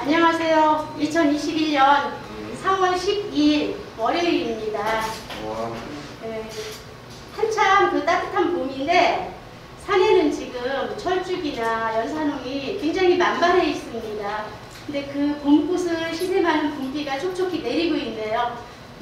안녕하세요. 2021년 4월 12일 월요일입니다. 네, 한참 그 따뜻한 봄인데 산에는 지금 철쭉이나 연산홍이 굉장히 만발해 있습니다. 근데 그 봄꽃을 시샘하는 봄비가 촉촉히 내리고 있네요.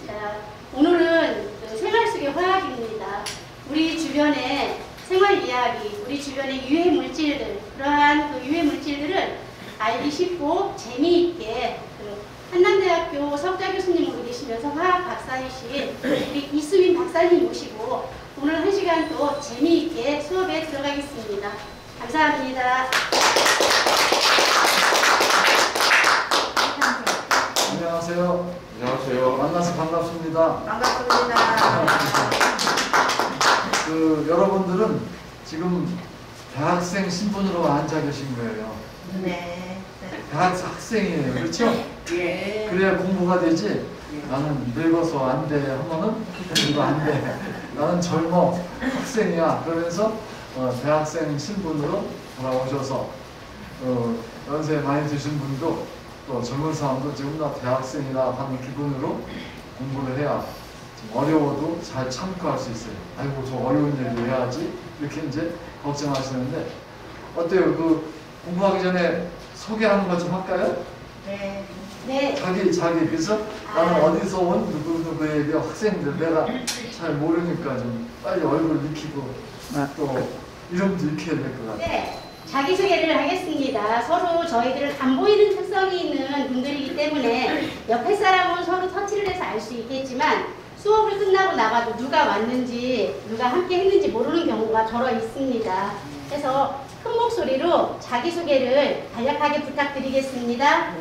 자, 오늘은 그 생활 속의 화학입니다. 우리 주변의 생활 이야기, 우리 주변의 유해 물질들, 그러한 그 유해 물질들을 알기 쉽고 재미있게 그 한남대학교 석좌 교수님으로 계시면서 화학 박사이신 우리 이수민 박사님 모시고 오늘 한 시간 또 재미있게 수업에 들어가겠습니다. 감사합니다. 안녕하세요. 안녕하세요. 만나서 반갑습니다. 반갑습니다. 여러분들은 지금 대학생 신분으로 앉아 계신 거예요. 네. 대학생이에요. 그렇죠? 예. 그래야 공부가 되지. 나는 늙어서 안 돼 하면은 이거 안 돼. 나는 젊어 학생이야. 그러면서 대학생 신분으로 돌아오셔서 연세 많이 드신 분도 또 젊은 사람도 지금 나 대학생이라 하는 기분으로 공부를 해야 어려워도 잘 참고할 수 있어요. 아이고 저 어려운 일을 해야지 이렇게 이제 걱정하시는데 어때요? 공부하기 전에 소개하는 것 좀 할까요? 네. 네. 자기 그래서 나는 어디서 온 누구누구에게 학생들 내가 잘 모르니까 좀 빨리 얼굴 익히고 또 이름도 익혀야 될 것 같아요. 네. 자기소개를 하겠습니다. 서로 저희들은 안 보이는 특성이 있는 분들이기 때문에 옆에 사람은 서로 터치를 해서 알 수 있겠지만 수업을 끝나고 나가도 누가 왔는지 누가 함께 했는지 모르는 경우가 저러 있습니다. 그래서 큰 목소리로 자기소개를 간략하게 부탁드리겠습니다.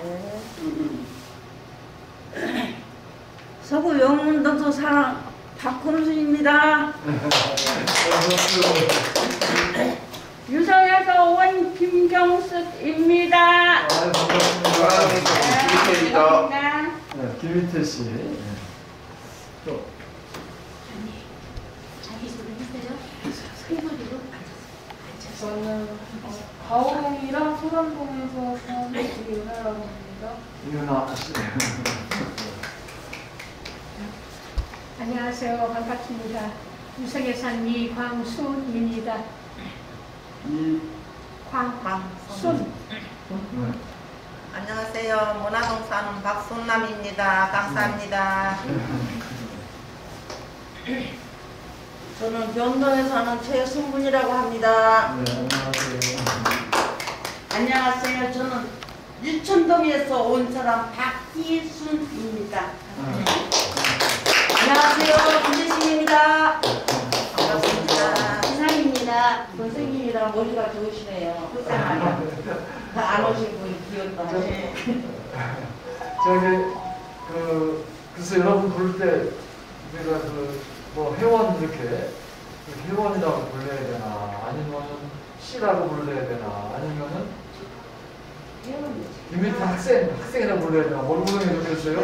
서구 영문동서 사람 박금수입니다. 유성에서 온 김경숙입니다. 반갑습니다. 김희태입니다. 네, 김희태 씨. 또 자기소개 해주세요. 큰 소리로. 저는 가오동이랑 소남동에서 사는 이은하라고 합니다. 이은하 씨. 안녕하세요. 반갑습니다. 유성에 산 이광순입니다. 광순. 네. 안녕하세요. 문화동 사는 박순남입니다. 감사합니다. 저는 변동에 사는 최순분이라고 합니다. 네, 안녕하세요. 안녕하세요. 저는 유천동에서 온 사람 박희순입니다. 안녕하세요. 김재신입니다. 반갑습니다. 이상입니다. 선생님이랑 머리가 좋으시네요. 안 오신 분 기억도 하시네. 글쎄 여러분 부를 때 우리가 회원 이렇게 회원이라고 불러야 되나 아니면은 씨라고 불러야 되나 아니면은 김희태 학생이라고 불러야 되나 모르는 게 좋겠어요?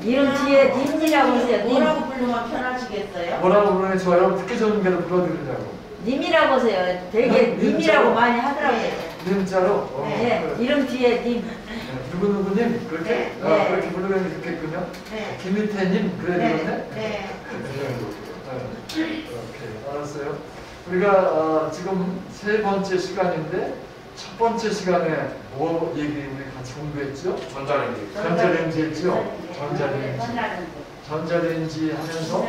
이름 뒤에 님이라고 하세요. 뭐라고 부르면 편하시겠어요? 뭐라고 부르는 게 좋아요? 듣기 좋은 게로 불러드리려고. 님이라고 하세요. 되게 님이라고 많이 하더라고요. 님자로? 네, 이름 뒤에 님. 누구누구님? 그렇게? 네. 그렇게 부르면 좋겠군요. 네. 김희태님? 그래야 되겠네? 네. 오케이, 알았어요. 우리가 지금 세 번째 시간인데 첫 번째 시간에 뭐 얘기 우리 같이 공부했죠? 전자레인지. 전자레인지 했죠? 전자레인지 하면서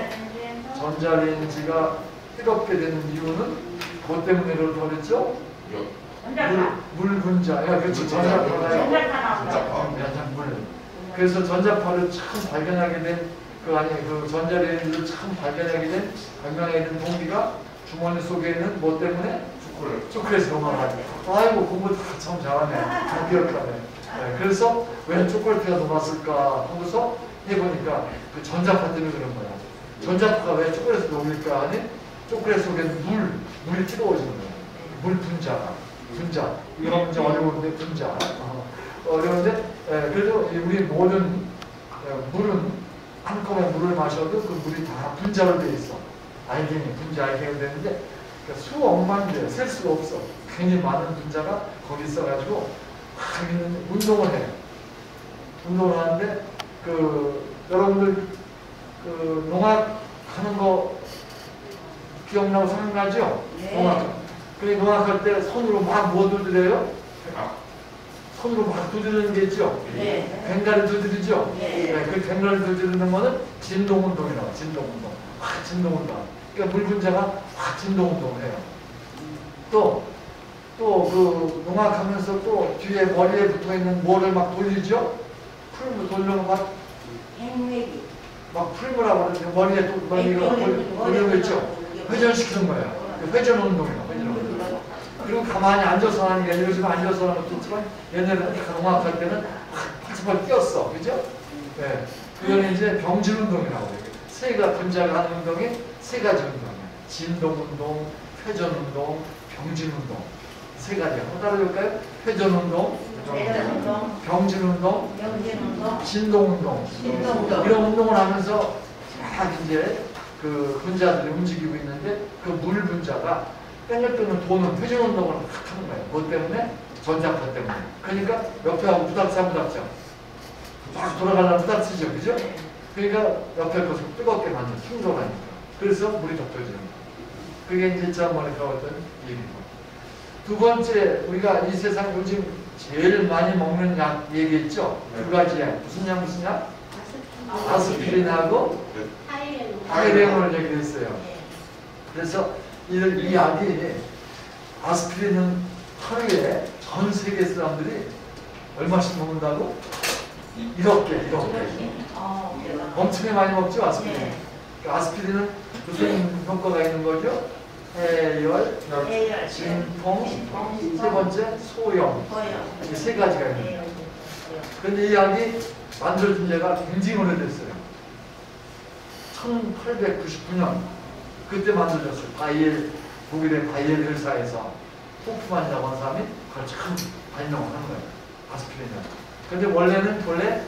전자레인지가 뜨겁게 되는 이유는 뭐 때문에 그랬죠? 물 분자. 그렇죠. 전자파나요. 물. 그래서 전자파를 참 발견하게 된 전자레인지를 참 발명하게 된 동기가 주머니 속에 있는 뭐 때문에? 초콜릿 넘어가지. 아이고 공부 참 잘하네. 기억하네. 그래서 왜 초콜릿가 녹았을까 하고서 해보니까 그 전자파 때문에 그런 거야. 전자파가 왜 초콜릿을 녹일까 하니 초콜릿 속에 물이 뜨거워지는 거야. 물 분자. 이거 문제 어려운데 분자. 어려운데 그래도 우리 모든 물은 한꺼번에 물을 마셔도 그 물이 다 분자로 돼 있어. 분자 알갱이 되는데 그러니까 수억만 개, 셀 수가 없어. 괜히 많은 분자가 거기 있어가지고 운동을 해요. 운동을 하는데 여러분들 농악 하는 거 기억나고 생각나죠? 네. 농악. 그래 농악할 때 손으로 막 뭐 두드려요? 손으로 막 두드리는 게 있죠? 네. 뱅가를 두드리죠? 네. 그 뱅가를 두드리는 거는 진동운동이라고. 진동운동. 확 진동운동. 그러니까 물분자가 확 진동운동을 해요. 또 그 농악하면서 또 뒤에 머리에 붙어있는 뭐를 막 돌리죠? 풀을 돌려면 행맥이. 막 풀무라고 그러는데 머리에 또 머리가 돌리고 있죠? 회전시키는 거예요. 회전 운동이에요. 회전 운동. 그리고 가만히 앉아서 하는 게 아니라 요즘 앉아서 하는 것도 있지만 옛날에는 농악할 때는 확 뛰었어. 그죠? 네. 그거는 이제 병진 운동이라고 해요. 새가 분자가 하는 운동이 세 가지 운동이에요. 진동 운동, 회전 운동, 병진 운동. 세 가지. 한번 따라해볼까요? 회전 운동, 병진 운동, 진동 운동. 이런 운동을 하면서 막 이제 그 분자들이 움직이고 있는데 그 물 분자가 뺑글뺑글 도는 회전 운동을 확 하는 거예요. 그것 때문에 전자파 때문에. 그러니까 옆에하고 부닥쳐. 막 돌아가려면 부닥치죠. 그죠? 그러니까 옆에 것을 뜨겁게 만든 충돌하니까. 그래서 물이 덮여지는 거예요. 그게 이제 지난번에 배웠던 얘기입니다. 두 번째, 우리가 이 세상 요즘 제일 많이 먹는 약 얘기했죠? 두 가지 약. 무슨 약? 아스피린하고 타이레놀 얘기했어요. 그래서 이 약이 아스피린은 하루에 전 세계 사람들이 얼마씩 먹는다고? 1억 개. 엄청나게 많이 먹죠, 아스피린. 네. 아스피린은 무슨 효과가 있는 거죠? 해열, 진통, 세 번째 소염. 이 세 가지가 있는 거예요. 그런데 이 약이 만들어진 지가 굉장히 오래됐어요. 1899년 그때 만들어졌어요. 독일의 바이엘 회사에서 호프만이라고 하는 사람이 그걸 참 발명을 한 거예요. 아스피린을. 근데 원래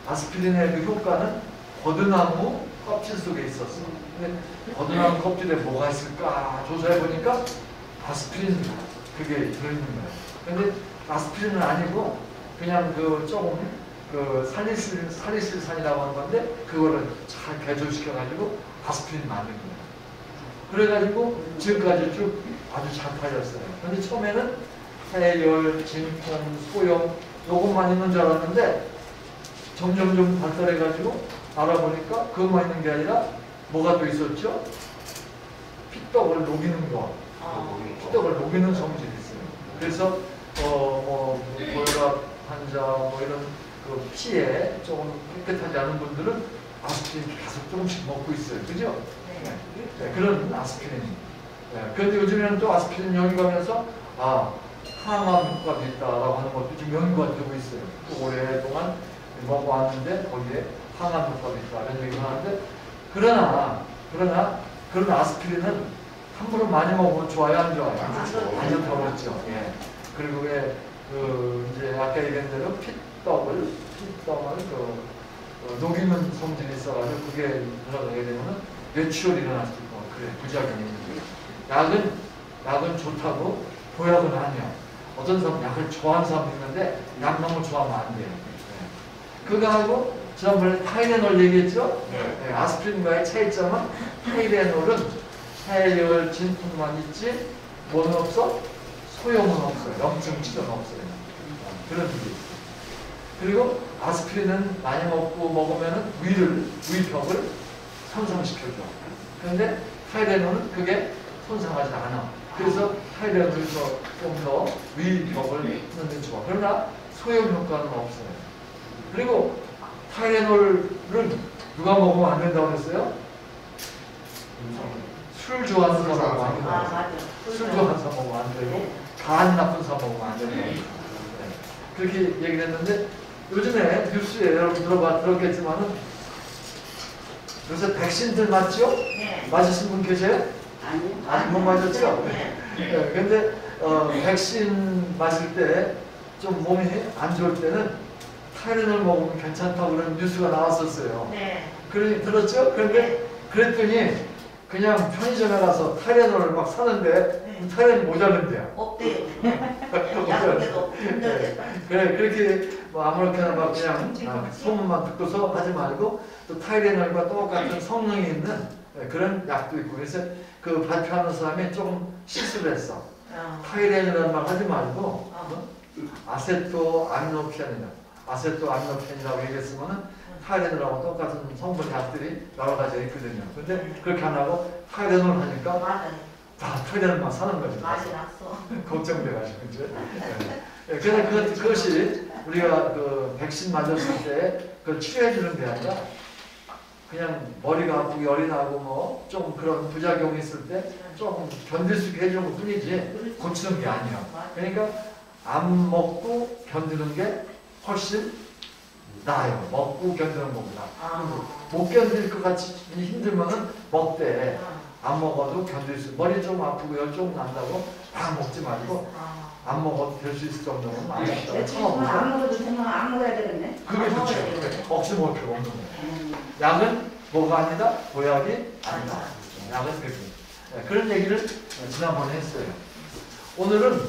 아스피린의 그 효과는 버드나무 껍질 속에 있었어. 근데 버드나무 껍질에 뭐가 있을까 조사해 보니까 아스피린 그게 들어있는 거예요. 근데 아스피린은 아니고 그냥 조금 살리실산이라고 하는 건데 그거를 잘 개조시켜가지고 아스피린 만든 거예요. 그래가지고 지금까지 쭉 아주 잘 팔렸어요. 근데 처음에는 해열, 진통, 소염 요것만 있는 줄 알았는데 점점 발달해가지고 알아보니까 그것만 있는 게 아니라 뭐가 또 있었죠? 피떡을 녹이는 거. 피떡을 녹이는 성질이 있어요. 그래서 고혈압 환자 이런 그 피에 조금 깨끗하지 않은 분들은 아스피린 계속 조금씩 먹고 있어요. 그죠? 네, 그런 아스피린. 네, 그런데 요즘에는 또 아스피린 연구하면서 항암 효과도 있다라고 하는 것도 지금 연구가 되고 있어요. 또 오랫동안 먹어왔는데 거기에 항암 효과도 있다 이런 얘기를 하는데 그러나 그런 아스피린은 함부로 많이 먹으면 좋아요, 안 좋아요? 안 좋다고 그랬죠. 예. 그리고 이제 아까 얘기한 대로 피떡을 녹이는 성질이 있어가지고 그게 들어가게 되면은 뇌출혈이 일어날 수 있고 그래 부작용이 있는데 약은 좋다고 보약은 아니야. 어떤 사람 약을 좋아하는 사람도 있는데 약 너무 좋아하면 안 돼요. 네. 그거하고 지난번에 타이레놀 얘기했죠? 네, 아스피린과의 차이점은 타이레놀은 해열, 진통만 있지 뭐는 없어? 소염은 없어요. 염증 치료는 없어요. 그런 게 있어요. 그리고 아스피린은 많이 먹으면은 위벽을 손상시켜줘. 그런데 타이레놀은 그게 손상하지 않아. 그래서 타이레놀에서 좀 더 위벽을 넣는 데 좋아. 그러나 소염 효과는 없어요. 그리고 타이레놀은 누가 먹으면 안 된다고 그랬어요? 술 좋아하는 사람 먹으면 안 된다고. 술 좋아하는 사람 먹으면 안 되고 간 나쁜 사람 먹으면 안 된다고. 네. 그렇게 얘기를 했는데 요즘에 뉴스에 여러분 들었겠지만은 요새 백신들 맞죠? 네. 맞으신 분 계세요? 아니요. 아직 못 맞았죠? 네. 네. 근데 백신 맞을 때 좀 몸이 안 좋을 때는 타이레놀 먹으면 괜찮다고 그런 뉴스가 나왔었어요. 네. 들었죠? 그런데 그랬더니 그냥 편의점에 가서 타이레놀을 막 사는데 네. 타이레놀이 모자른데요. 없대요. 약국에도 힘들대. 그래, 그렇게 뭐 아무렇게나 막 그냥 소문만 듣고서 하지 말고 또 타이레놀과 똑같은 성능이 있는 그런 약도 있고 그래서 그 발표하는 사람이 조금 실수를 했어. 타이레놀이라는 말 하지 말고 아세토아미노펜이라고 아세토아미노펜이라고 얘기했으면은 타이레놀하고 똑같은 성분 약들이 여러 가지가 있거든요. 근데 그렇게 안 하고 타이레놀 하니까 맞아요. 다 타이레놀만 사는 거죠. 맛이 났어. 걱정돼가지고 이제. 그래서 그것이 우리가 그 백신 맞았을 때 그걸 치료해주는 게 아니라 그냥 머리가 아프고 열이 나고 뭐 좀 그런 부작용이 있을 때 좀 견딜 수 있게 해주는 것 뿐이지 고치는 게 아니에요. 그러니까 안 먹고 견디는 게 훨씬 나아요. 먹고 견디는 것보다. 못 견딜 것 같이 힘들면은 먹되 안 먹어도 견딜 수 머리 좀 아프고 열 좀 난다고 다 먹지 말고 안 먹어도 될 수 있을 정도는 안 먹다가 안 먹어도 되면 안 먹어야 되겠네. 그게 좋죠. 억지 먹을 필요 없는 거예요. 약은 뭐가 아니다? 보약이 아니다. 약은 그렇게. 그런 얘기를 지난번에 했어요. 오늘은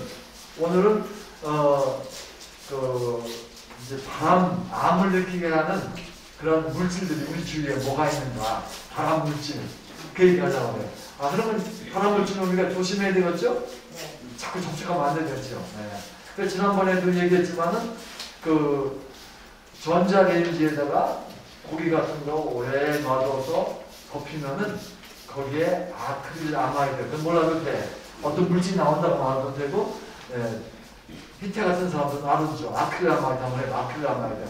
이제 암을 일으키게 하는 그런 물질들이 우리 주위에 뭐가 있는가? 발암 물질. 그 얘기 하려고 해요. 그러면 발암 물질은 우리가 조심해야 되겠죠? 자꾸 접촉하면 안 되겠죠. 그래서 지난번에도 얘기했지만은 그 전자레인지에다가 고기 같은 거 오래 놔둬서 덮이면은 거기에 아크릴아마이드, 그건 몰라도 돼. 어떤 물질이 나온다고 말해도 되고, 히테 같은 사람들은 알아두죠. 아크릴아마이드 한번 해봐. 아크릴아마이드.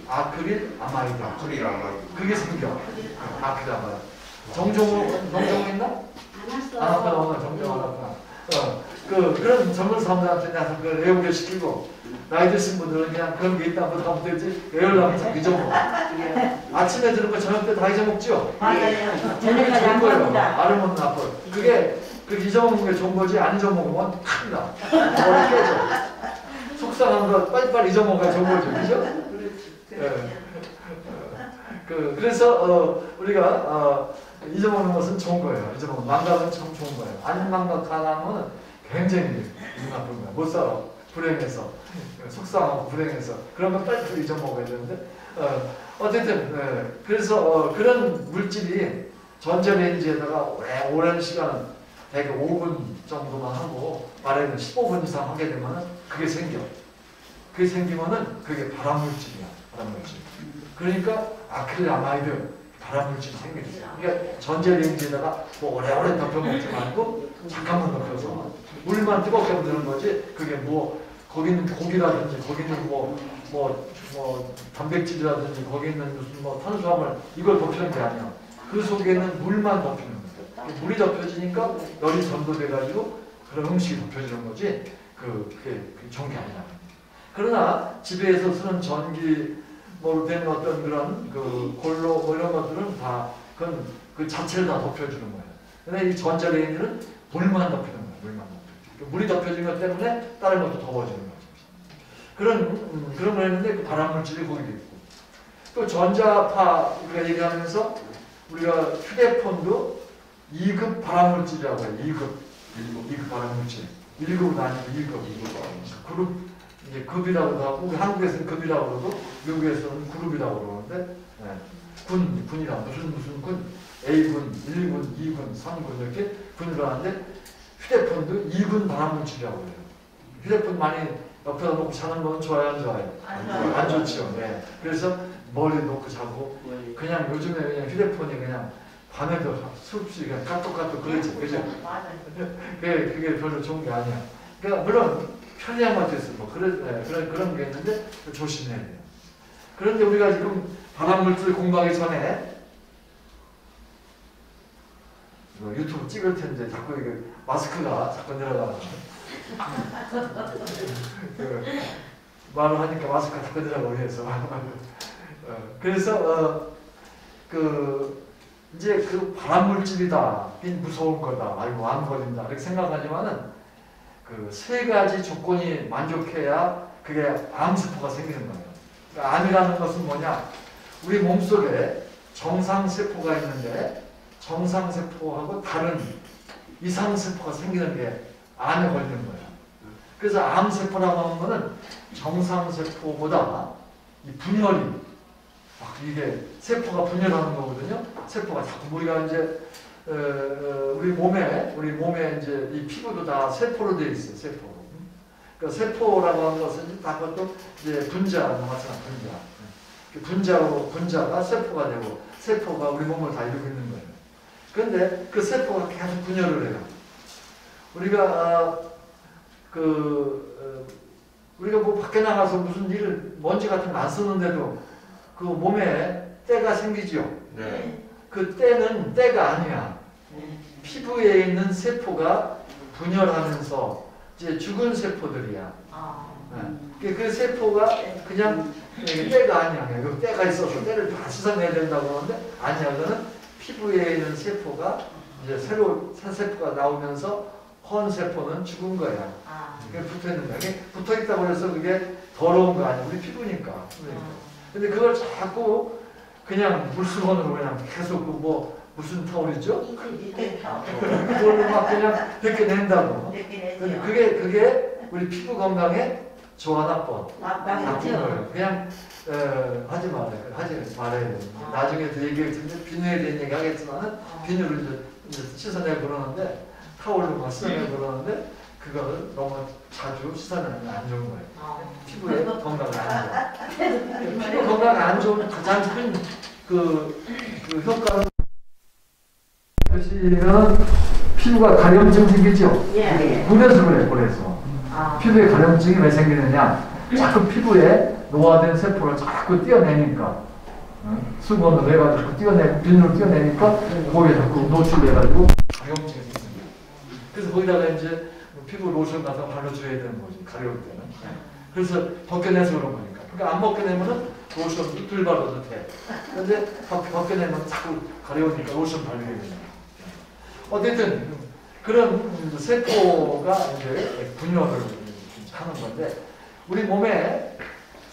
아크릴아마이드. 그게 생겨. 아크릴아마이드. 정종호 있나? 안 안 왔다 왔어. 오늘 정종 안 왔구나. 그런 젊은 사람들한테 내가 그걸 외우게 시키고 나이 드신 분들은 그냥 그런 게 있다 하면 되지 외우려면 자꾸 잊어먹어. 아침에 들은 거 저녁 때 다 잊어먹죠? 맞아요. 저녁에 안 좋은 거예요. 먹는다. 알으면 나빠요. 그게 잊어먹는 게 좋은 거지 안 잊어먹으면 큰일 나. 머리 깨져. 속상한 거 빨리빨리 잊어먹어야 좋은 거죠. 그죠? 그래서 우리가 잊어먹는 것은 좋은 거예요. 잊어먹는 망각은 참 좋은 거예요. 안 망각하면 굉장히 나쁜 거야. 못 살아. 불행해서 속상하고 불행해서 그런 건 빨리 잊어먹어야 되는데 어쨌든 그래서 그런 물질이 전자레인지에다가 오랜 시간 대개 5분 정도만 하고 말하는 15분 이상 하게 되면은 그게 생겨. 그게 생기면은 그게 발암물질이야. 발암물질. 그러니까 아크릴아마이드 발암물질이 생기죠. 그러니까 전자레인지에다가 뭐 오래오래 덮여 먹지 말고 잠깐만 덮여서 물만 뜨겁게 만드는 거지. 그게 뭐 거기 있는 고기라든지 거기 있는 뭐 단백질이라든지 거기 있는 무슨 뭐 탄수화물 이걸 덮이는 게 아니야. 그 속에는 물만 덮이는 거야. 물이 덮여지니까 열이 전도돼가지고 그런 음식이 덮여지는 거지. 그게 좋은 게 아니라. 그러나 집에서 쓰는 전기로 된 어떤 그런 골로 뭐 이런 것들은 다 그건 그 자체를 다 덮여주는 거예요. 근데 이 전자레인지는 물만 덮이는 거예요. 물만 덮여. 물이 덮여진 것 때문에 다른 것도 더워지는 거죠. 그런 거 했는데 그 발암물질이 거기도 있고. 또 전자파 우리가 얘기하면서 우리가 휴대폰도 2급 발암물질이라고 해요. 2급 발암물질. 1급은 아니고 2급. 그룹 이제 급이라고도 하고 우리 한국에서는 급이라고 그러고 미국에서는 그룹이라고 그러는데 군이라 무슨 군 A군, 1군, 2군, 3군 이렇게 군으로 하는데 휴대폰도 2군 발암물질이라고 해요. 휴대폰 많이 옆에다 놓고 자는 건 좋아요, 안 좋아요? 안 좋죠. 네. 그래서 머리에 놓고 자고 그냥 요즘에 그냥 휴대폰이 그냥 밤에도 수없이 그냥 까똑까똑 그러지, 그죠? 그게 별로 좋은 게 아니야. 그러니까 물론 편리한 것도 있어, 뭐 그런 게 있는데 조심해야 돼요. 그런데 우리가 지금 발암물질 공부하기 전에 유튜브 찍을 텐데 자꾸 이게 마스크가 자꾸 내려가는 말을 하니까 마스크가 자꾸 내려가고 해서 그래서 이제 그 발암물질이다, 무서운 거다, 아이고 안 걸린다 이렇게 생각하지만은 그 세 가지 조건이 만족해야 그게 암세포가 생기는 거예요. 그러니까 암이라는 것은 뭐냐? 우리 몸속에 정상세포가 있는데 정상세포하고 다른 이상세포가 생기는 게 암에 걸리는 거예요. 그래서 암세포라고 하는 거는 정상세포보다 이 분열이 막 이게 세포가 분열하는 거거든요. 세포가 자꾸 우리가 이제 우리 몸에 이제 이 피부도 다 세포로 되어 있어요. 세포로. 그러니까 세포라고 하는 것은 다 그것도 이제 분자와 마찬가지 분자가 세포가 되고 세포가 우리 몸을 다 이루고 있는 거예요. 그런데 그 세포가 계속 분열을 해요. 우리가 우리가 뭐 밖에 나가서 무슨 일을 먼지 같은 거 안 쓰는데도 그 몸에 때가 생기죠. 네. 그 때는 때가 아니야. 피부에 있는 세포가 분열하면서 이제 죽은 세포들이야. 그 세포가 그냥 때가 아니야. 그 때가 있어서 때를 다 씻어내야 된다고 하는데 아니야. 그거는 피부에 있는 세포가 이제 새로 새 세포가 나오면서 헌 세포는 죽은 거야. 그게 붙어 있는 거야. 붙어 있다고 해서 그게 더러운 거 아니야. 우리 피부니까. 근데 그걸 자꾸 그냥 물수건으로 그냥 계속 무슨 타올이죠? 그걸로 막 그냥 벗겨낸다고. 근데 그게 우리 피부 건강에 좋아 나쁜 거예요. 그냥 하지 말아야 돼요. 나중에도 얘기할 텐데 비누에 대한 얘기 하겠지만은 비누를 이제 씻어내고 그러는데 타올로 막 씻어내고 그러는데 그거를 너무 자주 씻어내면 안 좋은 거예요. 피부에 건강에 안 좋아. 피부 건강에 안 좋은 가장 큰 그 효과는 피부가 가려움증 생기죠? 물에서 그래, 물에서. 피부에 가려움증이 왜 생기느냐? 자꾸 피부에 노화된 세포를 자꾸 떼어내니까. 수건으로 해가지고 비누로 떼어내니까 거기에 자꾸 노출돼가지고 가려움증이 생깁니다. 그래서 거기다가 이제 피부 로션 가서 발라줘야 되는 거지, 가려울 때는. 그래서 벗겨내서 그런 거니까. 그러니까 안 벗겨내면은 로션 덜 발라도 돼. 근데 벗겨내면 자꾸 가려우니까 로션 바르게 되는 거야. 어쨌든 그런 세포가 이제 분열을 하는 건데 우리 몸에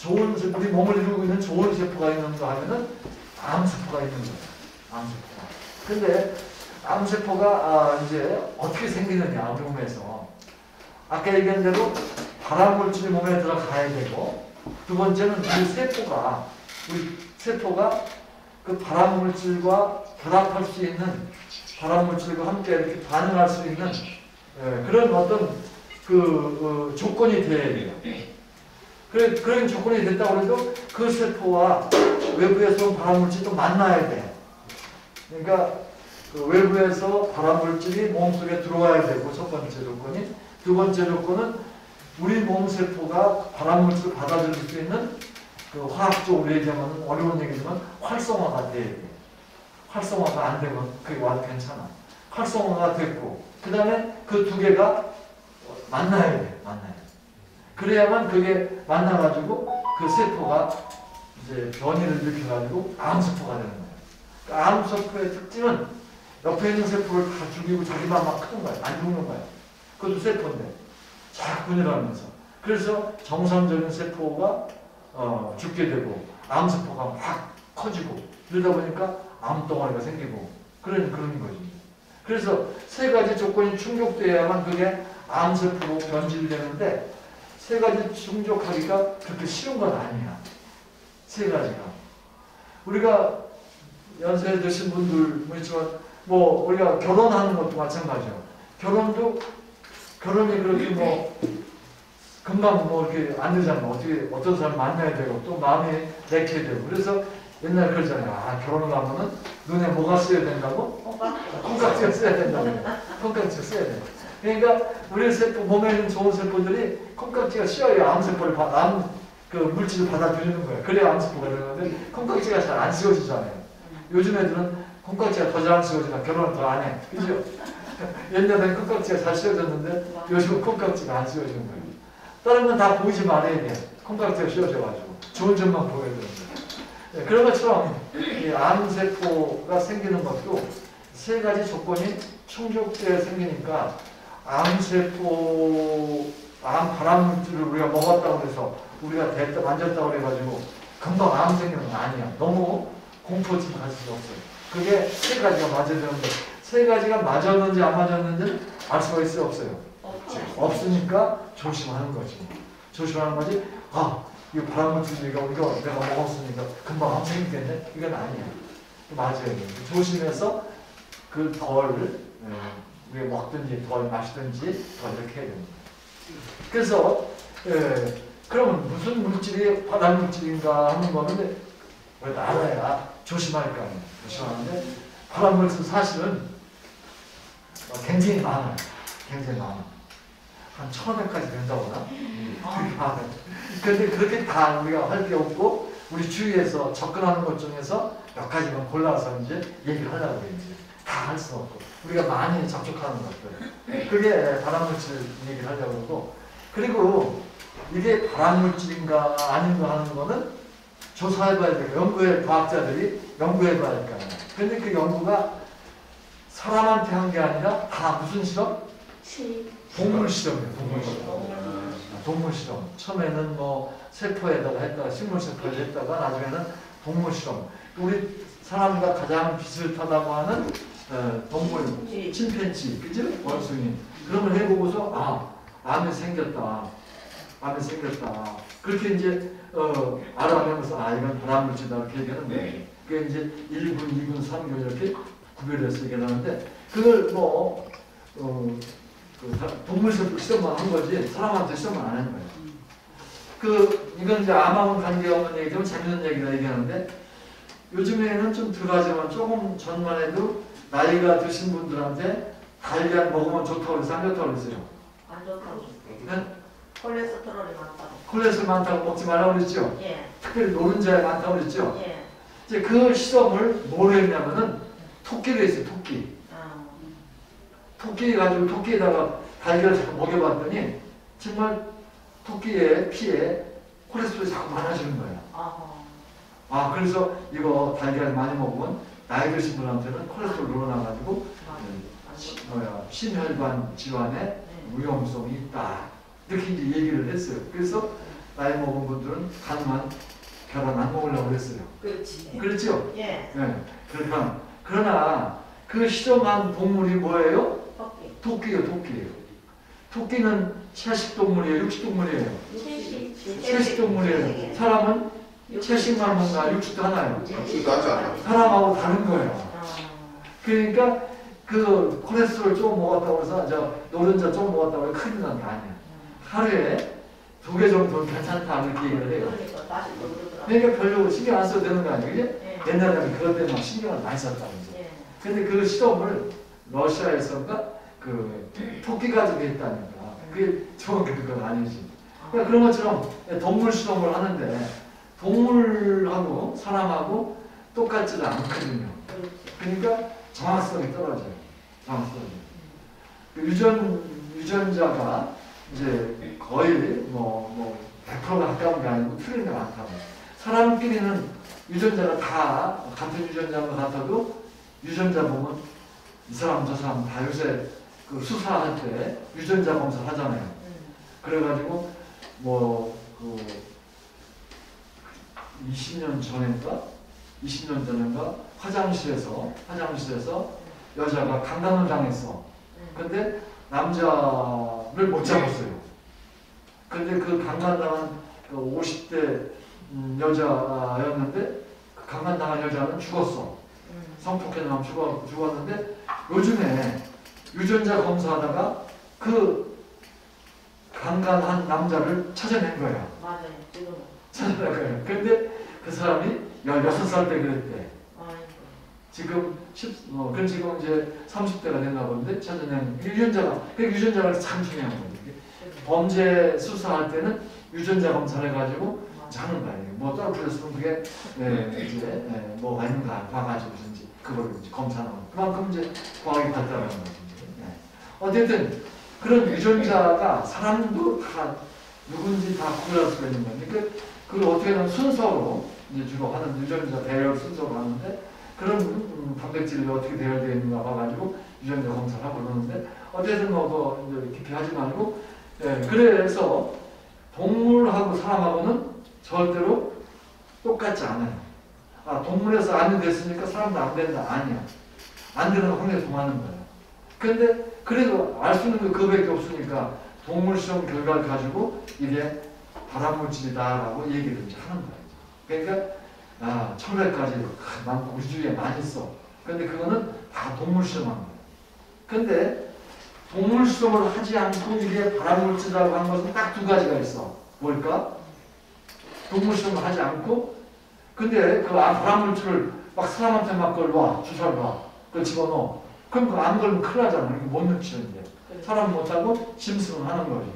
우리 몸을 이루고 있는 좋은 세포가 있는가 하면은 암세포가 있는 거예요. 암세포가. 근데 암세포가 이제 어떻게 생기느냐 우리 몸에서 아까 얘기한 대로 발암물질이 몸에 들어가야 되고 두 번째는 우리 세포가 그 발암물질과 결합할 수 있는 발암물질과 함께 이렇게 반응할 수 있는 그런 어떤 조건이 돼야 돼요. 그런 조건이 됐다고 해도 그 세포와 외부에서 온 발암물질도 만나야 돼. 그러니까 그 외부에서 발암물질이 몸속에 들어와야 되고 첫 번째 조건이. 두 번째 조건은 우리 몸 세포가 발암물질을 받아들일 수 있는 그 화학적으로 얘기하면 어려운 얘기지만 활성화가 돼야 돼. 활성화가 안 되면 그게 와도 괜찮아. 활성화가 됐고 그 다음에 그 두 개가 만나야 돼. 그래야만 그게 만나가지고 그 세포가 이제 변이를 일으켜가지고 암세포가 되는 거예요. 그러니까 암세포의 특징은 옆에 있는 세포를 다 죽이고 자기만 막 크는 거예요. 안 죽는 거예요. 그것도 세포인데 쫙 분열하면서. 그래서 정상적인 세포가 죽게 되고 암세포가 확 커지고 그러다 보니까 암덩어리가 생기고 그런 거지. 그래서 세 가지 조건이 충족돼야만 그게 암세포로 변질이 되는데 세 가지 충족하기가 그렇게 쉬운 건 아니야. 세 가지가. 우리가 연세 드신 분들 뭐 있지만 우리가 결혼하는 것도 마찬가지야. 결혼이 그렇게 금방 이렇게 안 되잖아. 어떤 사람 만나야 되고 또 마음이 내켜야 되고. 그래서 옛날에 그러잖아요. 결혼을 하면은 눈에 뭐가 쓰여야 된다고? 콩깍지가 써야 된다고. 콩깍지가 써야 돼. 그러니까 우리 몸에 있는 좋은 세포들이 콩깍지가 씌어야 암세포를 그 물질을 받아들이는 거예요. 그래야 암세포가 되는데 콩깍지가 잘 안 씌워지잖아요. 요즘 애들은 콩깍지가 더 잘 안 씌워지나 결혼을 더 안 해. 그죠? 옛날에는 콩깍지가 잘 씌워졌는데 요즘은 콩깍지가 안 씌워지는 거예요. 다른 건 다 보이지 말아야 돼. 콩깍지가 씌워져가지고 좋은 점만 보여야 되는데. 네, 그런 것처럼 이 암세포가 생기는 것도 세 가지 조건이 충족돼야 생기니까 암 발암물질을 우리가 먹었다고 해서 우리가 만졌다고 해가지고 금방 암 생기는 건 아니야. 너무 공포증 가질 수 없어요. 그게 세 가지가 맞아야 되는데 세 가지가 맞았는지 안 맞았는지 알 수가 있어요, 없어요? 없으니까 조심하는 거지. 조심하는 거지. 아, 이거 발암물질이가 이거 내가 먹었으니까 금방 생기겠네? 이건 아니야. 맞아야 돼. 조심해서 그 덜, 우리가 먹든지 덜 마시든지 덜 이렇게 해야 됩니다. 그래서 그러면 무슨 물질이 발암물질인가 하는 거는 알아야 조심할 거 아니에요. 조심하는데 발암물질 사실은 굉장히 많아요. 굉장히 많아. 한 1000원까지 된다고 하나? 그렇게 많아요. 그런데 그렇게 다 우리가 할 게 없고 우리 주위에서 접근하는 것 중에서 몇 가지만 골라서 이제 얘기를 하려고 해요. 다 할 수 없고 우리가 많이 접촉하는 것들. 그게 발암물질 얘기를 하려고 하고 그리고 이게 발암물질인가 아닌가 하는 거는 조사해봐야 되고 연구해 과학자들이 연구해봐야 할 거 아니에요. 그런데 그 연구가 사람한테 한 게 아니라 다 무슨 실험? 동물 실험이에요. 동물 실험. 동물 실험. 처음에는 뭐 세포에다가 했다가 식물 세포에 했다가 나중에는 동물 실험. 우리 사람과 가장 비슷하다고 하는 동물 침팬지, 그죠? 원숭이. 그런 걸 해보고서 암이 생겼다. 암이 생겼다. 그렇게 이제 알아내면서 이건 발암물질이다 이렇게 얘기하는 거예요. 그게 이제 1군, 2군, 3군 이렇게 구별해서 얘기하는데 그걸 뭐 동물 실험만 한 거지 사람한테 실험만 안 하는 거예요. 이건 이제 암하고는 관계없는 얘기지만 재밌는 얘기라 얘기하는데 요즘에는 좀 덜하지만 조금 전만 해도 나이가 드신 분들한테 달걀 먹으면 좋다고 해서 안 좋다고 그랬어요. 안 좋다고. 네? 콜레스테롤이 많다고. 콜레스테롤 많다고 먹지 말라고 그랬죠. 예. 특별히 노른자에 많다고 그랬죠. 예. 이제 그 실험을 뭘 했냐면은 토끼를 했어요. 토끼. 토끼 가지고 토끼에다가 달걀을 자꾸 먹여봤더니 정말 토끼의 피에 콜레스테롤이 자꾸 많아지는 거예요. 그래서 이거 달걀 많이 먹으면 나이 드신 분한테는 콜레스테롤 늘어나가지고 심혈관 질환의 위험성이 있다. 이렇게 이제 얘기를 했어요. 그래서 나이 먹은 분들은 간만 계란 안 먹으려고 그랬어요. 그렇지. 그렇죠? 예. 네. 그러나 그 실험한 동물이 뭐예요? 토끼. 토끼예요. 토끼는 채식동물이에요? 육식동물이에요? 채식동물이에요. 사람은 채식만 먹나 육식도 하나요? 육식도 하지 않아요. 사람하고 다른 거예요. 그러니까 그 콜레스테롤 조금 먹었다고 해서 노른자 조금 먹었다고 해서 큰일 나는 게 아니에요. 하루에 2개 정도는 괜찮다 이렇게 얘기를 해요. 그러니까 별로 신경 안 써도 되는 거 아니에요? 그지? 옛날에는 그것 때문에 막 신경을 많이 썼다면서. 근데 그 실험을 러시아에서가 토끼 가지고 했다니까. 그게 좋은 그건 아니지. 그러니까 그런 것처럼 동물 실험을 하는데 동물하고 사람하고 똑같지는 않거든요. 그러니까 정확성이 떨어져요. 유전자가 이제 거의 100%가 가까운 게 아니고 틀린 게 많다고. 사람끼리는 유전자가 다 같은 유전자인 것 같아도 유전자 보면 이 사람 저 사람 다 요새 수사할 때 유전자 검사를 하잖아요. 그래가지고 20년 전인가 화장실에서 여자가 강간을 당했어. 근데 남자를 못 잡았어요. 근데 그 강간당한 50대 여자였는데 그 강간당한 여자는 죽었어. 성폭행을 죽었는데 요즘에 유전자 검사하다가 그 강간한 남자를 찾아낸 거야. 맞아요. 지금. 찾아낸 거야. 근데 그 사람이 16살 때 그랬대. 지금 지금 이제 30대가 됐나 본데 찾아낸 유전자가 참 중요한 거지. 범죄 수사할 때는 유전자 검사를 해가지고 하는 거예요. 떨어뜨렸으면 그게 뭐가 있는가 봐가지고 그걸 검사하는 거. 그만큼 이제 과학이 발달하는 거지. 어쨌든 그런 유전자가 사람도 다 누군지 다 구별할 수가 있는 거예요. 그걸 어떻게 하면 순서로 이제 주로 하는 유전자 배열 순서로 하는데 그런 단백질이 어떻게 배열되어 있는가 봐가지고 유전자 검사를 하고 그러는데 어쨌든 이제 깊이 하지 말고 그래서 동물하고 사람하고는 절대로 똑같지 않아요. 동물에서 암이 됐으니까 사람도 안 된다. 아니야. 안 되는 혼에 통하는 거예요. 근데 그래도 알 수 있는 게 그거밖에 없으니까 동물 실험 결과를 가지고 이게 발암물질이다라고 얘기를 이제 하는 거예요. 그러니까 1100가지 많고 우리 주위에 많이 있어. 근데 그거는 다 동물 실험한 거예요. 근데 동물 실험을 하지 않고 이게 발암물질이라고 하는 것은 딱 두 가지가 있어. 뭘까? 동물 실험을 하지 않고 근데 그 발암물질을 막 사람한테 막 그걸 놔. 주사를 놔. 그걸 집어넣어. 그럼 그 안 걸리면 큰일 나잖아. 이게 못 느끼는데. 사람 못하고 짐승은 하는 거죠.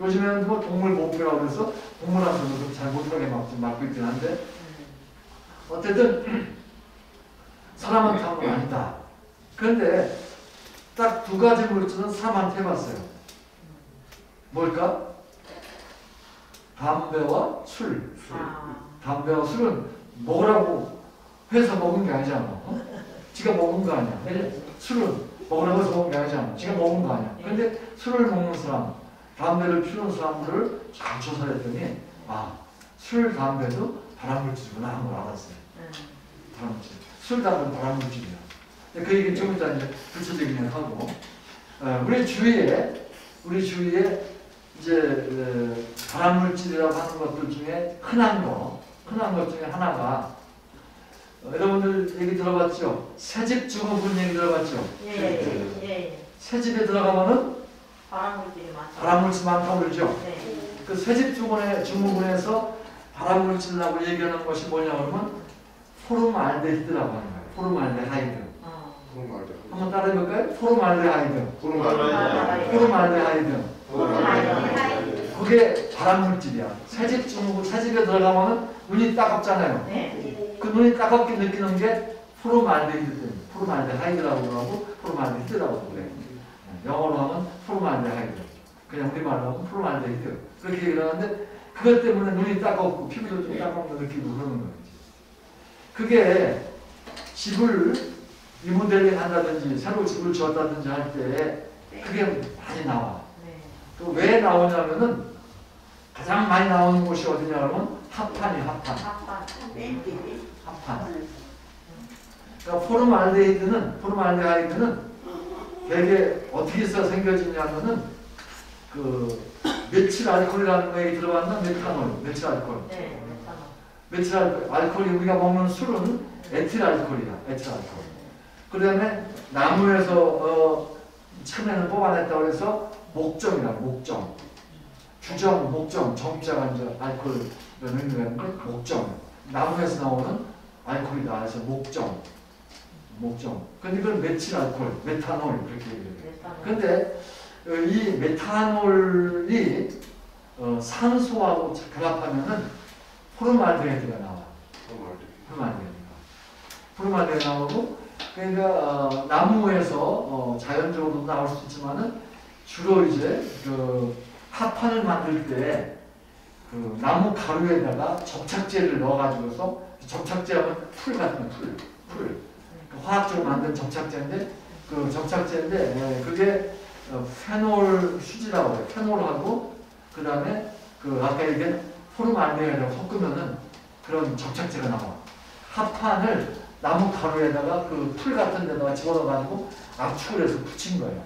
요즘에는 뭐 동물 보호법이라고 해서 동물한테도 잘 못하게 막고 있긴 한데 어쨌든 사람한테 하는 건 아니다. 그런데 딱 두 가지 물질은 사람한테 해봤어요. 뭘까? 담배와 술. 담배와 술은 먹으라고 해서 먹은 게 아니잖아. 지가 먹은 거 아니야. 술은 먹으라고 해서 먹은 게 아니잖아. 지가 먹은 거 아니야. 근데 술을 먹는 사람, 담배를 피우는 사람들을 잘 조사를 했더니 술, 담배도 발암물질이구나 하는 걸 알았어요. 발암물질. 술, 담배는 발암물질이야. 그 얘기는 좀 이따 이제 구체적인 하고 우리 주위에 이제 발암물질이라고 하는 것들 중에 흔한 것 중에 하나가 여러분들 얘기 들어봤죠? 새집 증후군 얘기 들어봤죠? 예. 새집에 들어가면은 발암물질이 많다고 그러죠? 네. 그 새집 증후군에서 발암물질이라고 얘기하는 것이 뭐냐 그러면 포름알데히드라고 하는 거예요. 포름알데하이드. 한번 따라해볼까요? 포름알데하이드. 그게 발암물질이야. 새집 증후군, 새집에 들어가면은 눈이 따갑잖아요. 네. 그 눈이 따갑게 느끼는 게 포름알데히드. 포름알데하이드라고 그러고 포름알데히드라고 그래. 영어로 하면 포름알데하이드. 그냥 우리말로 하면 포름알데히드. 그렇게 얘기를 하는데 그것 때문에 눈이 따갑고 피부도 좀 따갑게 느끼고 그러는 거지. 그게 집을 리모델링 한다든지 새로 집을 지었다든지 할 때 그게 많이 나와. 그 왜 나오냐면은 가장 많이 나오는 곳이 어디냐 그러면 합판. 그러니까 포름알데하이드는 되게 어떻게 해서 생겨지냐면은 그 메칠알코올이라는 거 얘기 들어봤나? 메칠알코올. 네. 메칠알코올이 우리가 먹는 술은 에틸알코올이야. 에틸알코올. 그 다음에 나무에서 처음에는 뽑아냈다고 해서 목정이라고 주정, 목정, 정자가 이제 알코올을 넣는 게 목정. 나무에서 나오는 알코올이다. 그래서 목정. 근데 그건 메칠알코올, 메탄올 그렇게 얘기해요. 근데 이 메탄올이 산소하고 결합하면은 포름알데히드가 나와. 포름알데히드가 나오고 그러니까 나무에서 자연적으로 나올 수 있지만은 주로 이제 그 합판을 만들 때 그 나무 가루에다가 접착제를 넣어가지고서 접착제하면 풀 같은 풀. 화학적으로 만든 접착제인데 그 접착제인데 그게 페놀 수지라고 해요. 페놀하고 그 다음에 그 아까 얘기한 포름알데히드하고 섞으면은 그런 접착제가 나와. 합판을 나무 가루에다가 그 풀 같은 데다가 집어넣어가지고 압축을 해서 붙인 거예요.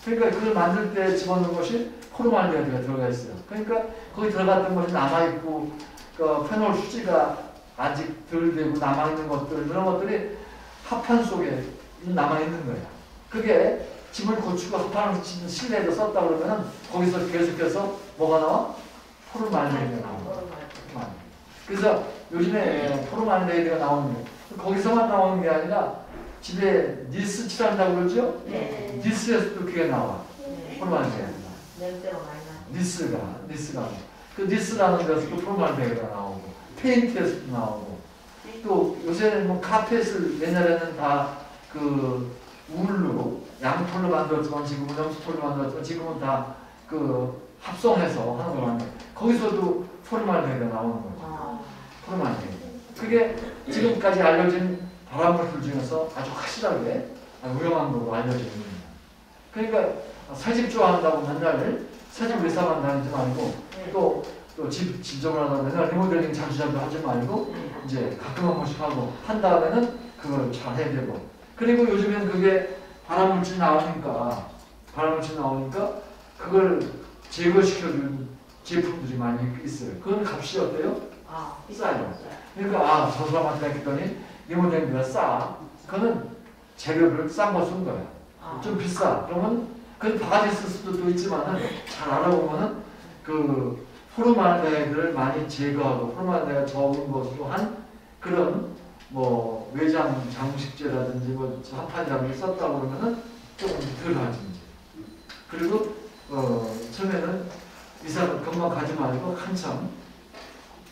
그러니까 그걸 만들 때 집어넣은 것이 포름알데히드가 들어가 있어요. 그러니까 거기 들어갔던 것이 남아있고 그 페놀 수지가 아직 덜 되고 남아있는 것들 이런 것들이 합판 속에 남아있는 거예요. 그게 집을 고치고 합판을 실내에서 썼다 그러면은 거기서 계속해서 뭐가 나와? 포름알데히드가 나와. 그래서 요즘에 포름알데히드가 나오는 게 거기서만 나오는 게 아니라 집에 니스 칠한다고 그러죠? 네. 니스에서도 그게 나와. 포름알데히드가. 냄새가 많이 나. 니스가. 그 니스라는 데서도 포름알데히드가 나오고 페인트에서도 나오고 또 요새는 뭐 카펫을 옛날에는 다 그 울로 양털로 만들었지만 지금은 염소털로 만들었지만 지금은 다 그 합성해서 하는 거라는데 거기서도 포름알데히드가 나오는 거죠. 포름알데히드. 그게 지금까지 알려진 발암물질 중에서 아주 확실하게 위험한 걸로 알려져 있습니다. 그러니까 새집 좋아한다고 맨날 새집 의사만 다니지 말고 또 집적으로 하다 맨날 리모델링 자주자주 하지 말고 이제 가끔 한 번씩 하고 한 다음에는 그걸 잘 해야 되고 그리고 요즘엔 그게 발암물질 나오니까 그걸 제거시켜준 제품들이 많이 있어요. 그건 값이 어때요? 싸요. 그러니까 저 사람한테 했더니 이 모델비가 싸. 그거는 재료를 싼 거 쓴 거야. 좀 비싸. 그러면 그 바가지 쓸 수도 있지만은 잘 알아보면은 그 포르말데히드를 많이 제거하고 포르말데히드가 적은 것으로 한 그런 뭐 외장 장식제라든지 뭐 합판이라든지 썼다고 그러면은 조금 덜 하지 이제. 그리고 처음에는 이사를 금방 가지 말고 한참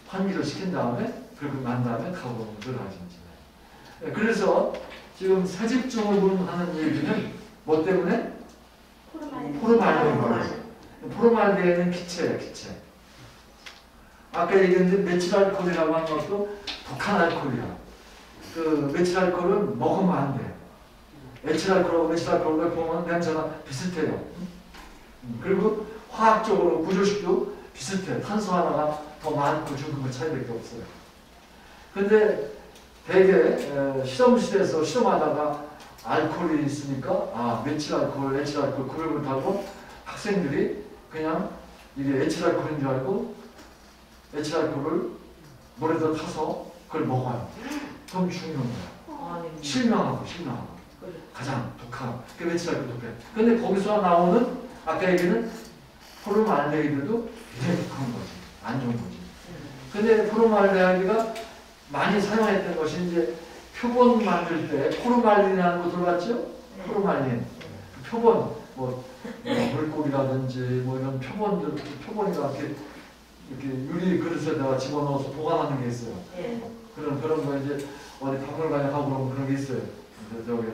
환기를 시킨 다음에 그리고 난 다음에 가공을 하지 이제. 그래서 지금 새집중을 하는 얘기는 뭐 때문에? 포르말데히드. 포르말데히드는 기체예요, 기체. 아까 얘기했는데 메칠알코올이라고 하는 것도 독한 알코올이야. 그 메칠알코올은 먹으면 안 돼. 에칠알코올하고 메칠알코올을 보면 냄새가 비슷해요. 그리고 화학적으로 구조식도 비슷해. 탄소 하나가 더 많고 적은 것 차이밖에 없어요. 근데 대개 실험실에서 실험하다가 알코올이 있으니까 메칠알코올, 에칠알코올 구별 못하고 학생들이 그냥 이게 에칠알코올인 줄 알고 에칠알코올을 물에다 타서 그걸 먹어요. 그럼 죽는 거야. 실명하고. 가장 독한. 그게 에칠알코올 독해. 근데 거기서 나오는 아까 얘기는 포르말데히드도 굉장히 독한 거지. 안 좋은 거지. 근데 포르말데히드가 많이 사용했던 것이 이제 표본 만들 때 포르말린이라는 거 들어봤죠? 포르말린. 표본, 뭐 물고기라든지 뭐 이런 표본들, 표본이가 이렇게 유리 그릇에다가 집어넣어서 보관하는 게 있어요. 그런 거 이제 어디 박물관에 가고 그러면 그런 게 있어요. 저기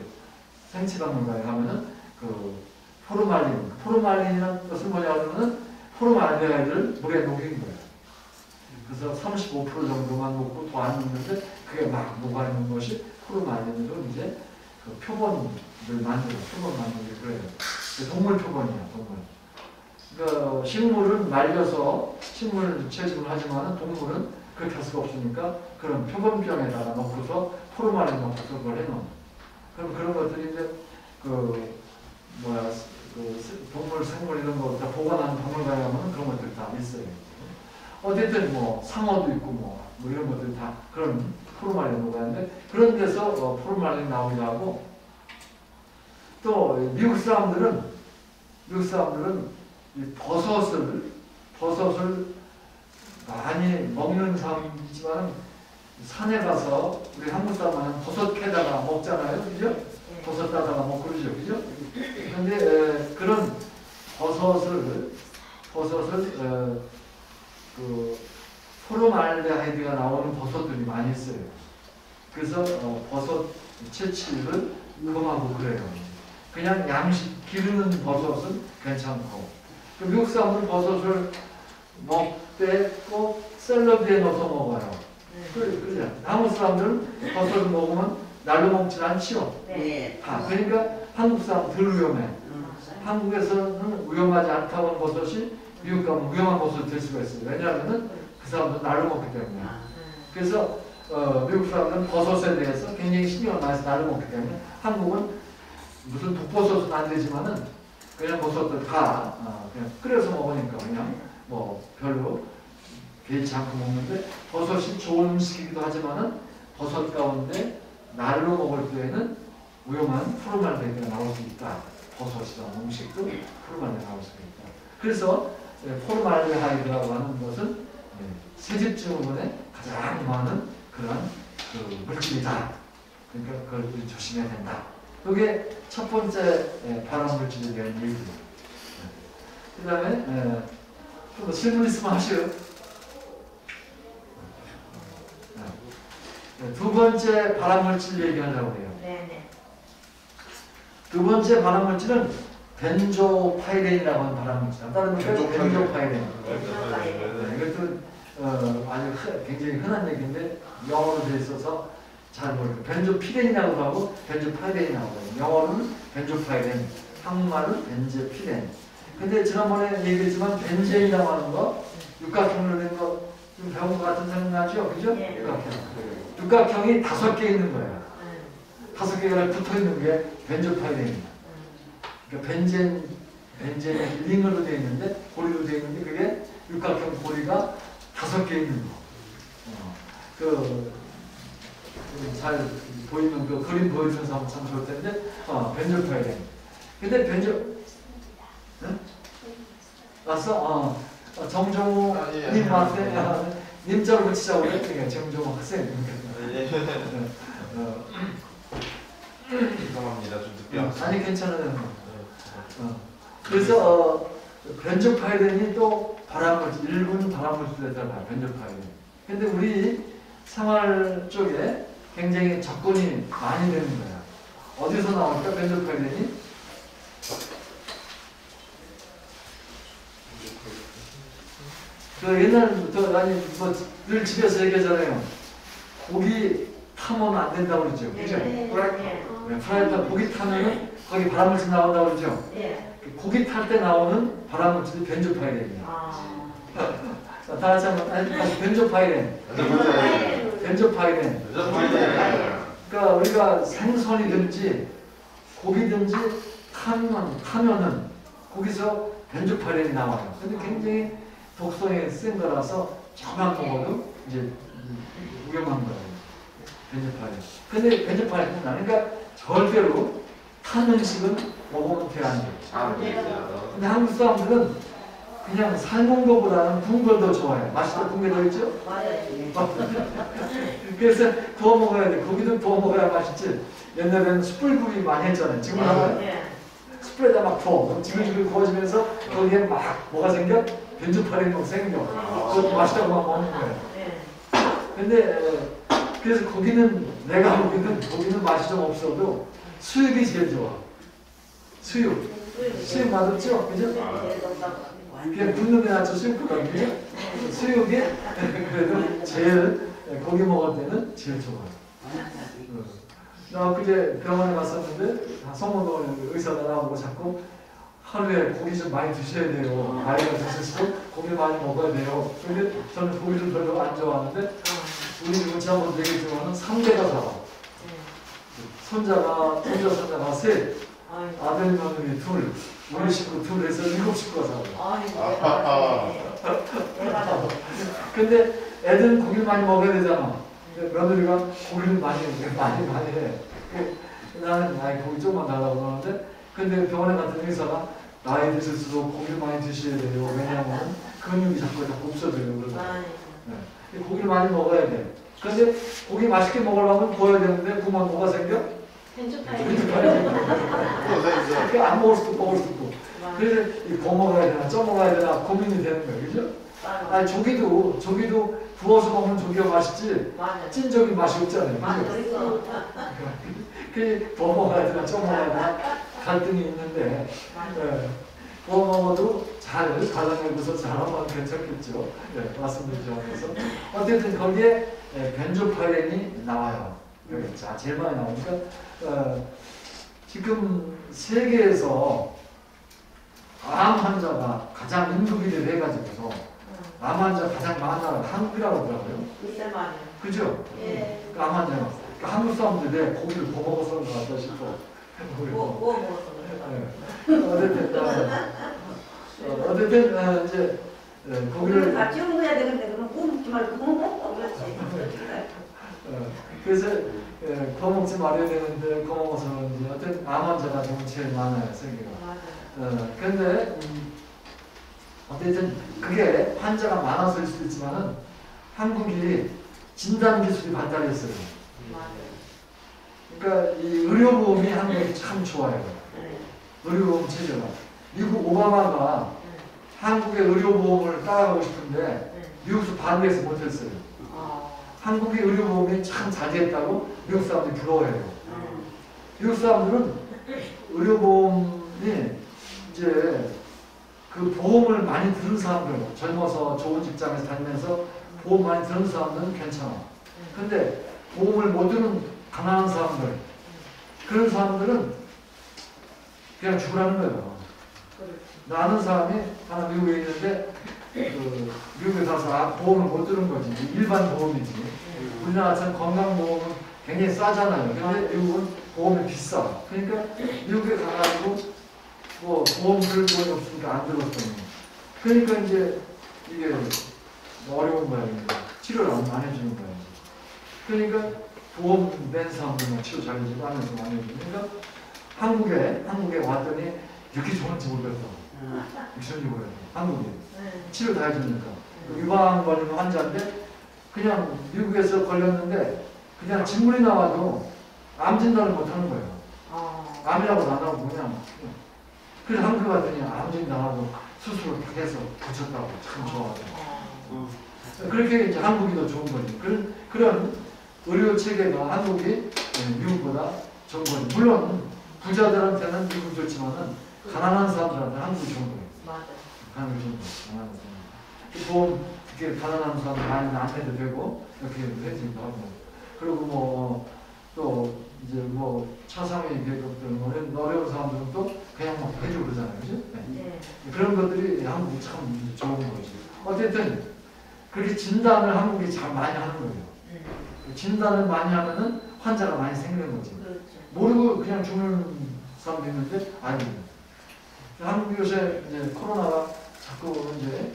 생치박물관에 가면은 그 포르말린이라는 것은 뭐냐 하면은 포르말데히드를 물에 녹인 거예요. 그래서 35% 정도만 녹고 더 안 녹는데 그게 막 녹아있는 것이 포르말린으로 이제 그 표본을 만들고 그래요. 동물 표본이야, 동물. 그러니까 식물은 말려서 식물 채집을 하지만 동물은 그렇게 할 수가 없으니까 그런 표본병에다가 넣고서 포르말린 넣고서 그걸 해놓은. 그럼 그런 것들이 이제 동물, 생물 이런 거 다 보관하는 박물관에 가면 그런 것들 다 있어요. 어쨌든 뭐 상어도 있고 뭐 이런 것들 다 그런 포르말린 녹아있는데 그런 데서 포르말린 나오기도 하고 또 미국 사람들은 이 버섯을 많이 먹는 사람이지만 산에 가서 우리 한국 사람은 버섯 캐다가 먹잖아요, 그죠? 버섯 따다가 먹고 그러죠, 그죠? 근데 그런 버섯을 그 포르말데히드가 나오는 버섯들이 많이 있어요. 그래서 버섯 채취를 금하고 그래요. 그냥 양식 기르는 버섯은 괜찮고 그 미국 사람들은 버섯을 먹되 꼭 샐러드에 넣어서 먹어요. 그래. 한국 사람들은 버섯을 먹으면 날로 먹지 않지요. 그러니까 한국 사람 덜 위험해. 한국에서는 위험하지 않다고 하는 버섯이 미국 가면 위험한 버섯이 될 수가 있어요. 왜냐하면 그 사람들은 날로 먹기 때문에. 그래서 미국 사람들은 버섯에 대해서 굉장히 신경을 많이 써서 날로 먹기 때문에 한국은 무슨 독버섯은 안 되지만은 그냥 버섯들 다 그냥 끓여서 먹으니까 그냥 뭐 별로 개의치 않고 먹는데 버섯이 좋은 음식이기도 하지만은 버섯 가운데 날로 먹을 때에는 위험한 포르말데히드가 나올 수 있다. 버섯이라는 음식도 포르말데히드가 나올 수 있다. 그래서 포르말데히드라고 하는 것은 새집증후군에 가장 많은 그런 물질이다. 그러니까 그걸 우리 조심해야 된다. 그게 첫 번째 발암 물질에 대한 얘기예요. 그 다음에 좀 질문 있으면 하시오. 두 번째 발암 물질 얘기하려고 해요. 두 번째 발암 물질은 벤조파이렌이라고 하는 발암 물질. 다른 건 벤조파이렌. 이것도 아주 굉장히 흔한 얘기인데 영어로 되어 있어서 잘 모르고 벤조피렌이라고 하고 벤조파이렌이라고 해요. 영어로는 벤조파이렌, 한국말은 벤제피렌. 근데 지난번에 얘기했지만 벤젠이라고 하는 거 육각형으로 된 거 좀 배운 것 같은 생각나죠? 그죠? 육각형. 육각형이 5개 있는 거예요. 5개가 붙어 있는 게 벤조파이렌입니다. 그러니까 벤젠이 링으로 되어 있는데 고리로 되어 있는데 그게 육각형 고리가 5개 있는 거. 잘 보이는 그 그림 보여주는 사람 참 좋을 텐데 벤조파이렌. 근데 응? 왔어? 정종호 님 왔대. 님자로 붙이자고 그랬더니 정종호 학생. 죄송합니다. 좀 늦게 왔어요. 아니 괜찮아요. 그래서 벤조파이렌이 또 발암물질, 일군 발암물질에 들어가요. 벤조파이렌. 근데 우리 생활 쪽에 굉장히 접근이 많이 되는 거야. 어디서 나올까 벤조파이렌이? 그 옛날부터 아니 늘 집에서 얘기하잖아요. 고기 타면 안 된다고 그러죠. 그죠? 프라이팬 고기 타면은 거기 발암물질 나온다고 그러죠. 고기 탈 때 나오는 발암물질이 벤조파이렌이에요. 자, 다 같이 한번 벤조파이렌. 벤조파이렌. 그러니까 우리가 생선이든지 고기든지 타면은 거기서 벤조파이렌이 나와요. 근데 굉장히 독성이 센 거라서 조금만 먹어도 이제 위험한 거예요. 벤조파이렌. 근데 벤조파이렌은 그러니까 절대로 탄 음식은 먹으면 안 돼요. 근데 한국 사람들은 그냥 삶은 거보다는 구운 걸 더 좋아해요. 맛있다 구운 게 더 있죠? 그래서 구워 먹어야 돼. 고기도 구워 먹어야 맛있지. 옛날에는 숯불구이 많이 했잖아요. 지금 하나요? 숯불에다 막 구워. 지글지글 구워지면서 거기에 막 뭐가 생겨? 벤조파이렌 막 생겨. 그것도 맛있다고 막 먹는 거예요. 근데 그래서 고기는 내가 고기는 맛이 좀 없어도 수육이 제일 좋아. 수육 맛없죠? 그죠? 그냥 굽는 데 낫죠. 수육보다는. 수육이 그래도 제일 고기 먹을 때는 제일 좋아요. 나 그제 병원에 갔었는데 성모동 의사가 나오고 자꾸 하루에 고기 좀 많이 드셔야 돼요. 나이가 드실수록 고기 많이 먹어야 돼요. 근데 저는 고기를 별로 안 좋아하는데 우리 지난번 얘기했지만 3대가 살아. 손자가 셋, 아들 며느리 둘, 우리 식구 둘 해서 7식구가 살아. 근데 애들은 고기를 많이 먹어야 되잖아. 며느리가 고기를 많이 해. 나는 고기 조금만 달라고 그러는데 근데 병원에 갔더니 의사가 나이 드실수록 고기를 많이 드셔야 돼요. 왜냐하면 근육이 자꾸 없어져요. 그러더라고요. 고기를 많이 먹어야 돼. 근데 고기 맛있게 먹으려면 구워야 되는데 구우면 뭐가 생겨? 벤조파이렌. 그러니까 안 먹을 수도 먹을 수도 있고. 그래서 구워 먹어야 되나 쪄 먹어야 되나 고민이 되는 거예요. 그죠? 아니 조기도 구워서 먹으면 조기가 맛있지 찐 조기 맛이 없잖아요. 그죠? 그 구워 먹어야 되나 쪄 먹어야 되나 갈등이 있는데 구워 먹어도 잘 갈라내고서 잘하면 괜찮겠죠. 말씀드리죠. 그래서 어쨌든 거기에 벤조파이렌이 나와요. 여기 자 제일 많이 나오니까 지금 세계에서 암 환자가 가장 인구비례를 해가지고서 암 환자 가장 많은 나라가 한국이라고 하더라고요. 그죠? 그 암 환자. 그러니까 한국 사람들 왜 고기를 더 먹어서 그런 것 같다 싶어. 어쨌든 이제 고기를 같이 먹어야 되는데 그럼 구워 먹지 말고 그렇지. 그래서 구워 먹지 말아야 되는데 구워 먹어서 그런지 어쨌든 암 환자가 좀 제일 많아요. 세계가. 근데 어쨌든 그게 환자가 많아서일 수도 있지만은 한국이 진단 기술이 발달했어요. 그러니까 이 의료보험이 한국이 참 좋아요. 의료보험 체제가. 미국 오바마가 한국의 의료보험을 따라가고 싶은데 미국에서 반대해서 못했어요. 한국의 의료보험이 참 잘 됐다고 미국 사람들이 부러워해요. 미국 사람들은 의료보험이 이제 그 보험을 많이 들은 사람들, 젊어서 좋은 직장에서 다니면서 보험 많이 들은 사람들은 괜찮아. 근데 보험을 못 들은 가난한 사람들, 그런 사람들은 그냥 죽으라는 거예요. 나 아는 사람이 하나 미국에 있는데 그 미국에 가서 보험을 못 들은 거지. 일반 보험이지. 우리나라처럼 건강보험은 굉장히 싸잖아요. 근데 미국은 보험이 비싸. 그러니까 미국에 가가지고 뭐 보험 들을 돈이 없으니까 안 들었거든요. 그러니까 이제 이게 어려운 모양이에요. 치료를 안 해주는 거예요. 그러니까 보험 낸 사람들만 치료 잘해주고 안 해서 안 해주고. 그러니까 한국에 왔더니 이렇게 좋은지 몰랐어. 유전이 뭐예요? 한국에 치료 다 해주니까 유방 걸린 환자인데 그냥 미국에서 걸렸는데 그냥 진물이 나와도 암 진단을 못 하는 거예요. 암이라고도 안 하고 그냥. 그래서 한국에 왔더니 암 진단하고 수술을 다 해서 붙였다고 참 좋아하고. 그렇게 이제 한국이 더 좋은 거지. 그런 의료 체계가 한국이 미국보다 좋은 거지. 물론 부자들한테는 미국 좋지만은 가난한 사람들한테 한국이 좋은 거예요. 맞아. 한국이 좋은 거예요. 가난한 사람. 보험 이렇게 가난한 사람 많이 안 해도 되고 이렇게 해주기도 하고. 그리고 뭐 또 이제 뭐 차상위 계급들 어려운 사람들은 또 그냥 막 해주고 그러잖아요, 그죠? 네. 그런 것들이 한국이 참 좋은 거지. 어쨌든 그렇게 진단을 한국이 잘 많이 하는 거예요. 진단을 많이 하면은 환자가 많이 생기는 거지. 그렇죠. 모르고 그냥 죽는 사람도 있는데 아니고. 한국 요새 이제 코로나가 자꾸 이제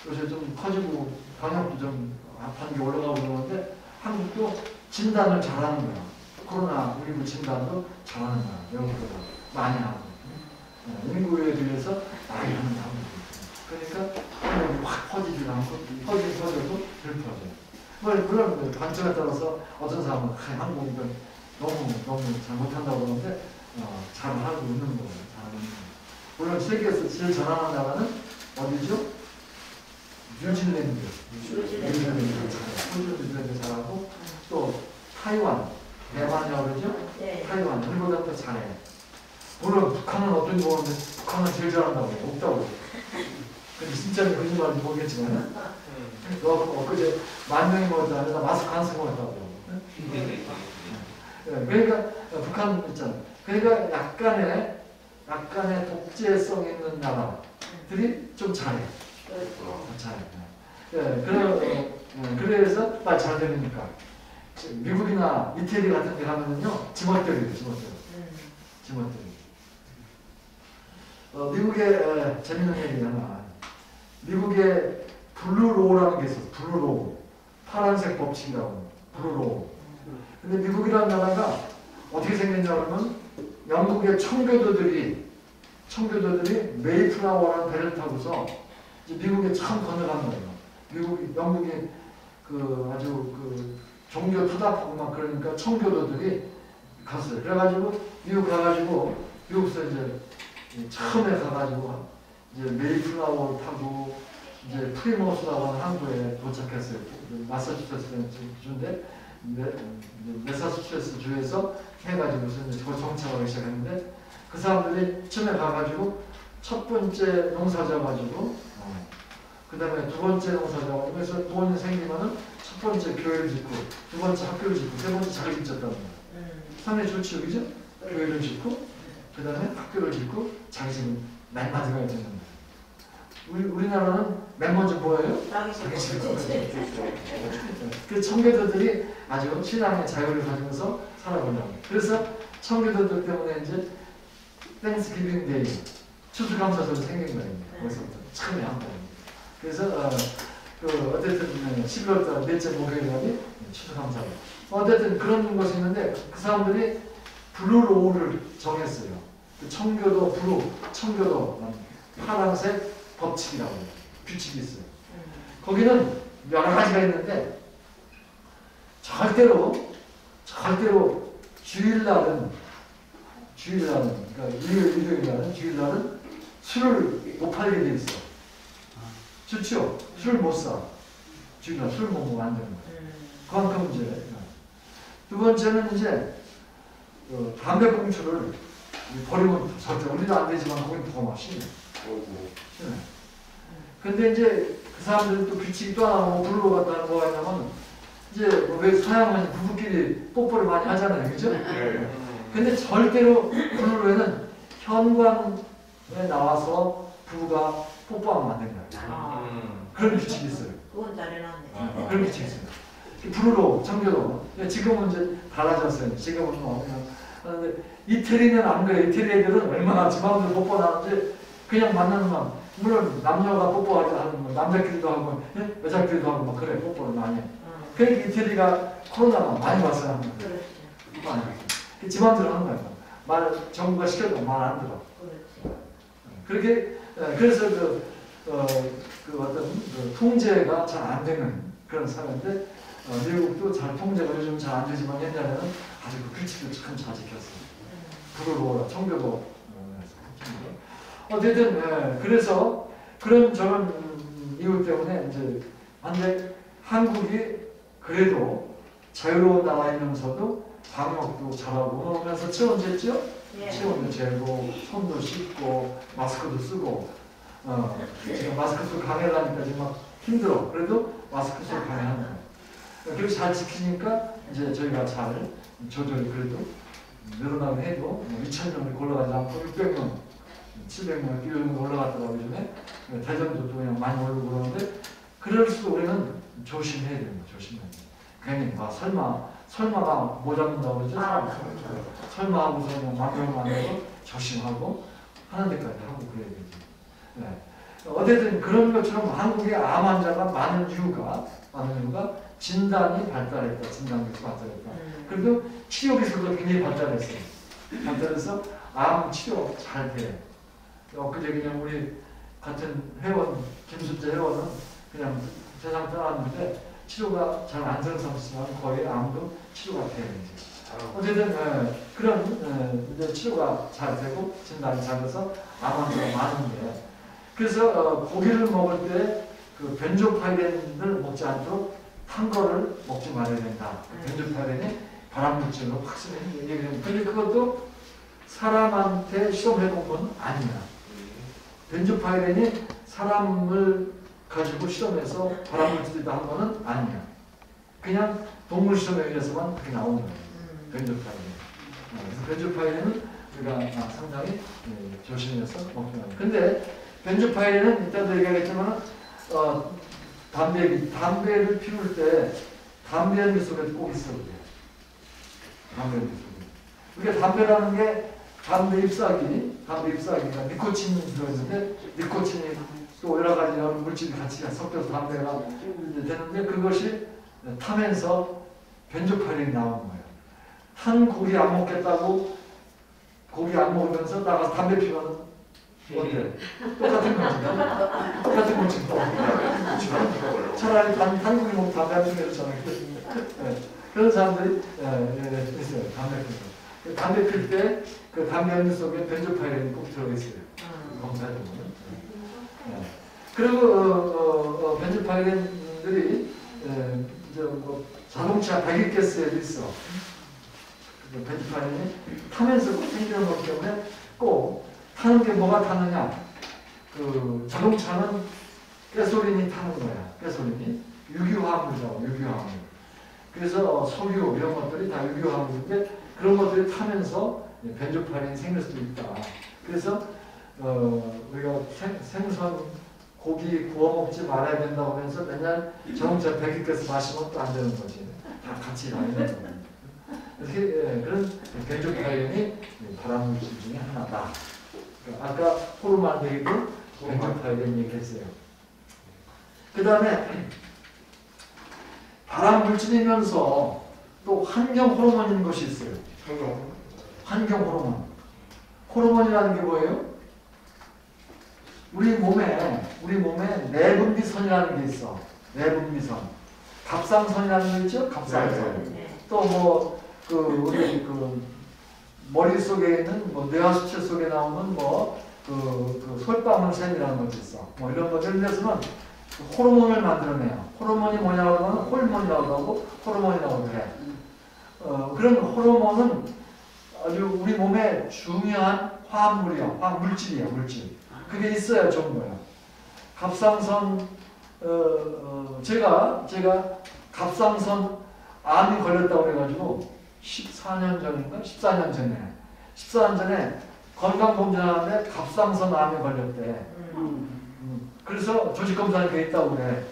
요새 좀 커지고 방역도 좀 아픈 게 올라가고 그러는데 한국도 진단을 잘하는 거야. 코로나19 진단도 잘하는 거야. 영국보다 많이 하고. 인구에 비해서 많이 하는 거야. 그러니까 한국이 확 퍼지지도 않고 퍼져도 덜 퍼져요. 뭐 그런 관점에 따라서 어떤 사람은 한국이 너무 잘못한다고 그러는데 잘하고 있는 거예요. 잘하는 거예요. 물론 세계에서 제일 잘하는 나라는 어디죠? 뉴질랜드. 뉴질랜드 잘하고 또 타이완, 대만이라고 그러죠? 네. 타이완, 우리보다 더 잘해. 물론 북한은 어떤지 모르는데 북한은 제일 잘한다고 해요. 없다고. 근데 진짜 거짓말인지 모르겠지만 너 엊그제 10,000명이 먹었다는데 나 마스크 안 쓰고 먹었다고. 그러니까 북한 있잖아. 그러니까 약간의 독재성 있는 나라들이 좀 잘해. 잘해. 그래서 말 잘 되니까 미국이나 이태리 같은 데 가면은요 지멋대로예요. 지멋대로. 미국에 재밌는 얘기 하나. 미국에 블루로우라는 게 있어요. 블루로우. 파란색 법칙이라고. 블루로우. 근데 미국이라는 나라가 어떻게 생겼냐면 영국의 청교도들이 메이플라워라는 배를 타고서 이제 미국에 처음 건너간 거예요. 영국이 아주 종교 타락하고 막 그러니까 청교도들이 갔어요. 그래가지고 미국 가가지고 미국에서 이제 처음에 가가지고 이제 메이플라워를 타고 이제 프리머스라고 하는 항구에 도착했어요. 마사추세츠 주인데 메사추세츠 주에서 해가지고서 이제 정착하기 시작했는데 그 사람들이 처음에 가가지고 첫 번째 농사 져가지고 그 다음에 두 번째 농사 져가지고 그래서 돈이 생기면은 첫 번째 교회를 짓고 두 번째 학교를 짓고 세 번째 자기를 짓었다는 거예요. 상당히 좋죠, 그죠? 교회를 짓고 그 다음에 학교를 짓고 자기 집은 맨 마지막에 짓는 거예요. 우리나라는 맨 먼저 뭐예요? 자기 집. 그 청교도들이 아주 신앙의 자유를 가지면서 살아본다고. 그래서 청교도들 때문에 이제 땡스기빙 데이 추수감사절이 생긴 거예요. 거기서부터 처음에 한 거예요. 그래서 어쨌든 11월달 넷째 목요일날이 추수감사절. 어쨌든 그런 것이 있는데 그 사람들이 블루로우를 정했어요. 그 청교도 파란색 법칙이라고 해요. 규칙이 있어요. 거기는 여러 가지가 있는데 절대로 주일날은 그러니까 일요일날은 주일날은 술을 못 팔게 돼 있어. 좋죠? 술을 못 사. 주일날 술 먹으면 안 되는 거예요. 그만큼 이제 두 번째는 이제 담배꽁초를 버리면 절대 우리도 안 되지만 거긴 더 심해. 근데 이제 그 사람들은 또 규칙이 또 하나 뭐 불러 갔다는 뭐가 있냐면 이제 왜 서양은 부부끼리 뽀뽀를 많이 하잖아요, 그죠? 근데 절대로 블루로에는 현관에 나와서 부부가 뽀뽀하면 안 된다. 그런 규칙이 있어요. 그건 잘 해놨네. 그런 규칙이 있어요. 블루로, 청교도. 지금은 이제 달라졌어요. 지금은 뭐 이태리는 안 그래. 이태리 애들은 얼마나 지 마음대로 뽀뽀하는지 그냥 만나는 만 물론 남녀가 뽀뽀하기도 하는 거 남자끼리도 하고 여자끼리도 하고 막 그래 뽀뽀를 많이 해. 그러니까 이태리가 코로나가 많이 왔어요. 많이 왔어요. 지 마음대로 하는 거야. 정부가 시켜도 말 안 들어. 그렇게 그래서 그 어떤 그 통제가 잘 안 되는 그런 사회인데 미국도 잘 통제가 요즘 잘 안 되지만 옛날에는 아주 그 규칙을 참 잘 지켰어요. 불을 청교도 어쨌든 그래서 그런 저런 이유 때문에 이제 근데 한국이 그래도 자유로운 나라이면서도 방역도 잘하고 그러면서 체온 쟀죠? 체온도 재고 손도 씻고 마스크도 쓰고 지금 마스크 쓰고 강의를 하니까 지금 막 힘들어. 그래도 마스크 쓰고 강의하는 거예요. 그렇게 잘 지키니까 이제 저희가 잘 조절이 그래도 늘어나긴 해도 2,000명이 올라가지 않고 600명, 700명 이런 거 올라갔더라고요. 요즘에 대전도 또 그냥 많이 오르고 그러는데 그럴수록 우리는 조심해야 됩니다. 조심해야 돼요. 괜히 설마가 뭐 잡는다고 그러죠? 설마 하고서 그냥 만병을 만들고 조심하고 하는 데까지 하고 그래야 되지. 네. 어쨌든 그런 것처럼 한국에 암 환자가 많은 이유가 진단이 발달했다. 진단 기술이 발달했다. 그리고 치료 기술도 굉장히 발달했어요. 발달해서 암 치료 잘 돼. 그제 그냥 우리 같은 회원, 김순재 회원은 그냥 세상 떠났는데 치료가 잘 안 되는 상태지만 거의 암도 치료가 돼요. 어쨌든 그런 이제 치료가 잘 되고 진단이 잘 돼서 암 환자가 많은데 그래서 고기를 먹을 때 그 벤조파이렌을 먹지 않도록 탄 거를 먹지 말아야 된다. 벤조파이렌이 발암물질로 확실히 얘기해요. 근데 그것도 사람한테 실험해본 건 아니야. 벤조파이렌이 사람을 가지고 실험해서 발암물질이다 한 거는 아니야. 그냥 동물 실험에 의해서만 그렇게 나오는 거예요. 벤조파이렌. 그래서 벤조파이렌은 우리가 상당히 조심해서 먹지 말아요. 근데 벤조파이렌은 이따도 얘기하겠지만 담배를 피울 때 담배 연기 속에 꼭 있어야 돼요. 담배 연기 속에. 그러니까 담배라는 게 담배 잎사귀가 니코틴이 들어있는데 니코틴이 또 여러 가지 물질이 같이 섞여서 담배가 되는데 그것이 타면서 벤조파이렌이 나오는 거예요. 탄 고기 안 먹겠다고 고기 안 먹으면서 나가서 담배 피우면 어때? 똑같은 거지. 차라리 단 고기 먹고 담배 안 피우면 되잖아요. 그런 사람들이 있어요. 담배 필 때 그 담배 연기 속에 벤조파이렌이 꼭 들어있어요. 검사해보면. 그리고 벤조파이렌들이 자동차 배기가스에도 있어. 벤조파이렌이 타면서 꼭 생기는 거기 때문에 꼭 타는 게 뭐가 타느냐? 그 자동차는 가솔린이 타는 거야. 가솔린이 유기화합물이죠. 유기화합물. 그래서 석유 이런 것들이 다 유기화합물인데 그런 것들이 타면서 벤조파이렌이 생길 수도 있다. 그래서 우리가 생선 고기 구워 먹지 말아야 된다고 하면서 맨날 자동차 배기가스 마시면 또 안 되는 거지. 다 같이 다니는 거예요. 그런 벤조파이렌이 발암물질 중에 하나다. 아까 호르몬데이도 벤조파이렌 얘기했어요. 그 다음에 발암물질이면서 또 환경 호르몬인 것이 있어요. 환경 호르몬. 호르몬이라는 게 뭐예요? 우리 몸에 내분비선이라는 게 있어. 내분비선. 갑상선이라는 거 있죠? 갑상선. 또 우리 머릿속에 있는 뇌하수체 속에 나오는 솔방울腺이라는 것도 있어. 이런 것들 내서는 호르몬을 만들어내요. 호르몬이 뭐냐고 하면 홀몬이라고 하고 호르몬이라고 해. 그런 호르몬은 아주 우리 몸에 중요한 화합물이야. 화합물질이야, 물질. 그게 있어야 좋은 거야. 갑상선, 제가 갑상선 암이 걸렸다고 그래가지고 14년 전에 건강검진하는데 갑상선 암에 걸렸대. 그래서 조직검사에 돼 있다고 그래.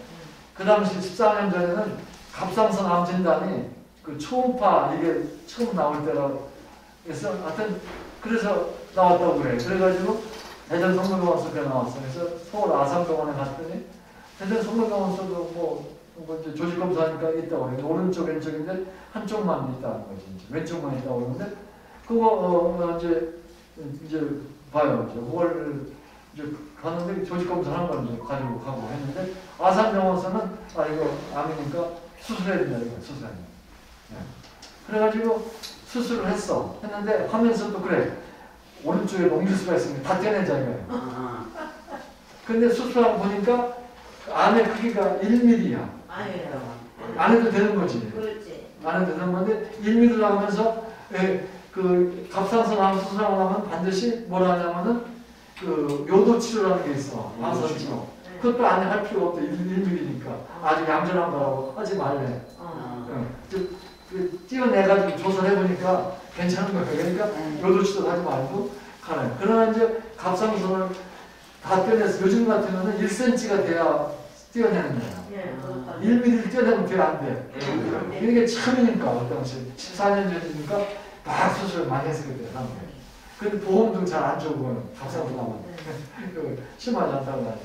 그 당시 14년 전에는 갑상선 암 진단이 그 초음파 이게 처음 나올 때라 그래서 하여튼 그래서 나왔다고 그래. 그래가지고 대전 성모병원서에 나왔어. 그래서 서울 아산병원에 갔더니 대전 성모병원서도 뭐 이제 조직 검사하니까 있다고 그래. 오른쪽 왼쪽인데 한쪽만 있다는 거지. 이제 왼쪽만 있다고 그러는데 그거 이제 봐요. 이제 5월 이제 갔는데 조직 검사한 걸 이제 가지고 가고 했는데 아산병원서는 이거 암이니까 수술해야 된다 이거 수술해야 된다. 네. 그래가지고 수술을 했는데 하면서도 그래. 오른쪽에 옮길 수가 있으니까 다 떼내자 이거예요. 근데 수술하고 보니까 암의 크기가 1mm야. 안 해도 되는 거지. 그렇지. 안 해도 되는 건데 1mm 나오면서 그 갑상선 암 수술하고 나면 반드시 뭐라 하냐면은 그 요도 치료라는 게 있어. 암선 치료. 그것도 안에 할 필요 없대. 1mm니까 아주 얌전한 거라고 하지 말래. 띄어내가지고 조사를 해보니까 괜찮은 거예요. 그러니까 요도 치료 하지 말고 가라. 그러나 이제 갑상선을 다 떼내서 요즘 같으면 1cm가 돼야 띄어내는 거야. 1mm를 띄어내면 돼야 안 돼. 이게 처음이니까 그 당시 14년 전이니까 막 수술을 많이 했을 거예요. 근데 보험도 잘 안 주고 갑상선 나면 심하지 않다고 하죠.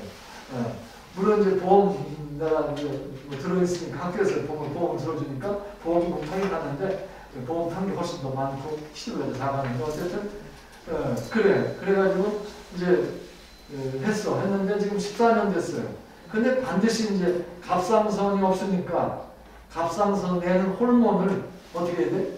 물론 이제 보험 내가 이제 뭐 들어있으니까 학교에서 보험 들어주니까 보험이 공탁이 갔는데 보험 탄 게 훨씬 더 많고 시도에도 나가는데 어쨌든 그래가지고 이제 했는데 지금 14년 됐어요. 근데 반드시 이제 갑상선이 없으니까 갑상선 내는 호르몬을 어떻게 해야 돼?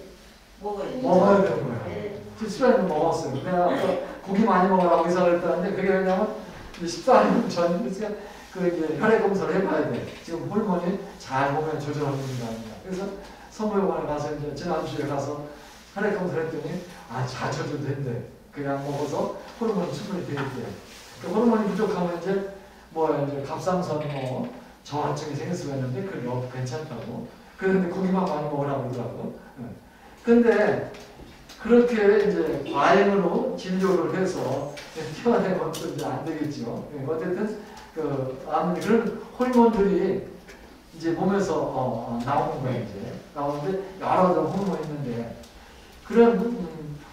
먹어야 되는 거예요. 14년 먹었어요. 내가 아까 고기 많이 먹으라고 의사가 했다는데 그게 왜냐면 14년 전이니까 그 이제 혈액 검사를 해봐야 돼. 지금 호르몬이 잘 보면 조절하는 게 아니야. 그래서 성모병원에 가서 이제 지난주에 가서 혈액 검사를 했더니 잘 조절된대. 그냥 먹어서 호르몬이 충분히 돼 있대. 그 호르몬이 부족하면 이제 이제 갑상선 저하증이 생길 수가 있는데 그게 괜찮다고. 그런데 고기만 많이 먹으라고 그러더라고. 근데 그렇게 이제 과잉으로 진료를 해서 튀어내는 것도 이제 안 되겠죠. 어쨌든 그런 호르몬들이 이제 몸에서 나오는 거예요. 이제 나오는데 여러 가지 호르몬이 있는데 그런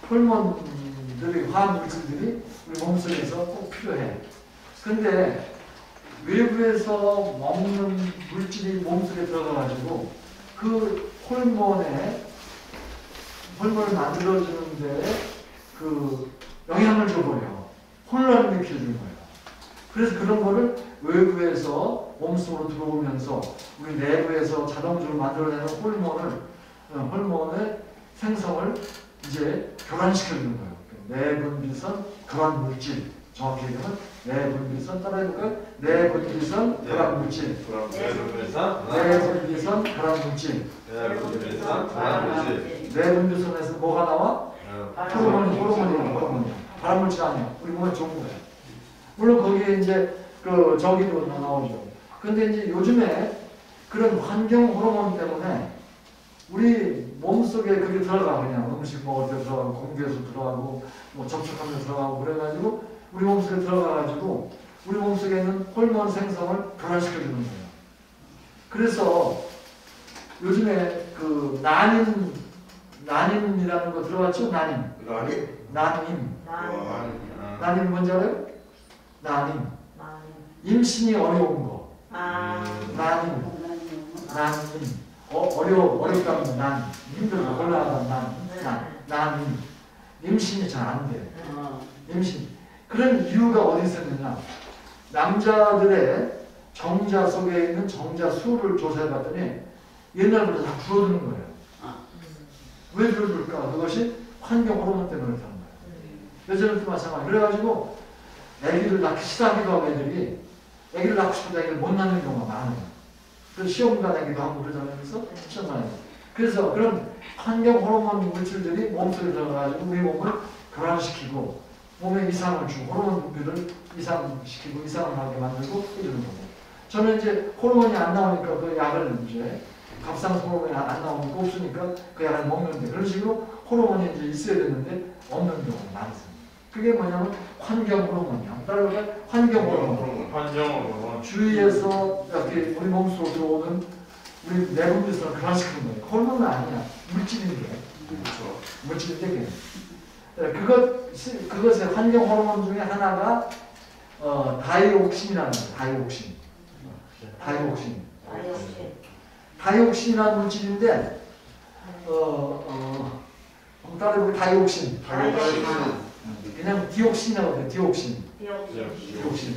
호르몬들이 화학 물질들이 우리 몸속에서 꼭 필요해. 근데 외부에서 먹는 물질이 몸속에 들어가가지고 그 호르몬을 만들어주는데 그 영향을 줘버려. 혼란을 일으켜주는 거예요. 그래서 그런 거를 외부에서 몸속으로 들어오면서 우리 내부에서 자동적으로 만들어내는 호르몬의 생성을 이제 교란시켜주는 거예요. 내분비선 교란물질. 정확히 얘기하면 내분비선 따라해볼까요? 내분비선 교란물질. 내분비선 교란물질. 내분비선에서 뭐가 나와? 호르몬이 발암물질 아니야. 우리 몸에 좋은 거야. 물론 거기에 이제 저기도 나오죠. 근데 이제 요즘에 그런 환경 호르몬 때문에 우리 몸속에 그게 들어가. 그냥 음식 먹을 때 들어가고 공기에서 들어가고 뭐 접촉하면서 들어가고 그래가지고 우리 몸속에 들어가가지고 우리 몸속에 있는 호르몬 생성을 변화시켜주는 거예요. 그래서 요즘에 그 난임이라는 거 들어봤죠? 난임 뭔지 알아요? 난임. 임신이 어려운 거. 난임. 어렵다는 난. 힘들고 곤란하다는 난임. 임신이 잘 안 돼. 임신. 그런 이유가 어디 있었느냐? 남자들의 정자 속에 있는 정자 수를 조사해봤더니 옛날보다 다 줄어드는 거예요. 왜 줄어들까? 그것이 환경 호르몬 때문에 그렇다는 거예요. 여자들도 마찬가지. 그래가지고 아기를 낳기 싫어하기도 하고 아기를 낳고 싶은데 아기를 못 낳는 경우가 많아요. 그래서 시험 가기도 하고 그러잖아요. 그래서 시험 가요. 그래서 그런 환경 호르몬 물질들이 몸속에 들어가가지고 우리 몸을 교란시키고 몸에 이상을 주고 호르몬들을 이상시키고 이상을 하게 만들고 해주는 거고. 저는 이제 호르몬이 안 나오니까 그 약을 이제 갑상선 호르몬이 안 나오니까 없으니까 그 약을 먹는데 그런 식으로 호르몬이 이제 있어야 되는데 없는 경우가 많습니다. 그게 뭐냐면 환경 호르몬이야. 따라서 환경 호르몬. 주위에서 이렇게 우리 몸속으로 들어오는 우리 내분비서는 그만시키는 거예요. 호르몬은 아니야. 물질인데. 그렇죠. 물질인데 그것의 환경 호르몬 중에 하나가 다이옥신이라는 거예요. 다이옥신. 다이옥신이라는 물질인데 따로 보면 다이옥신. 그냥 디옥신이라고 해요. 디옥신.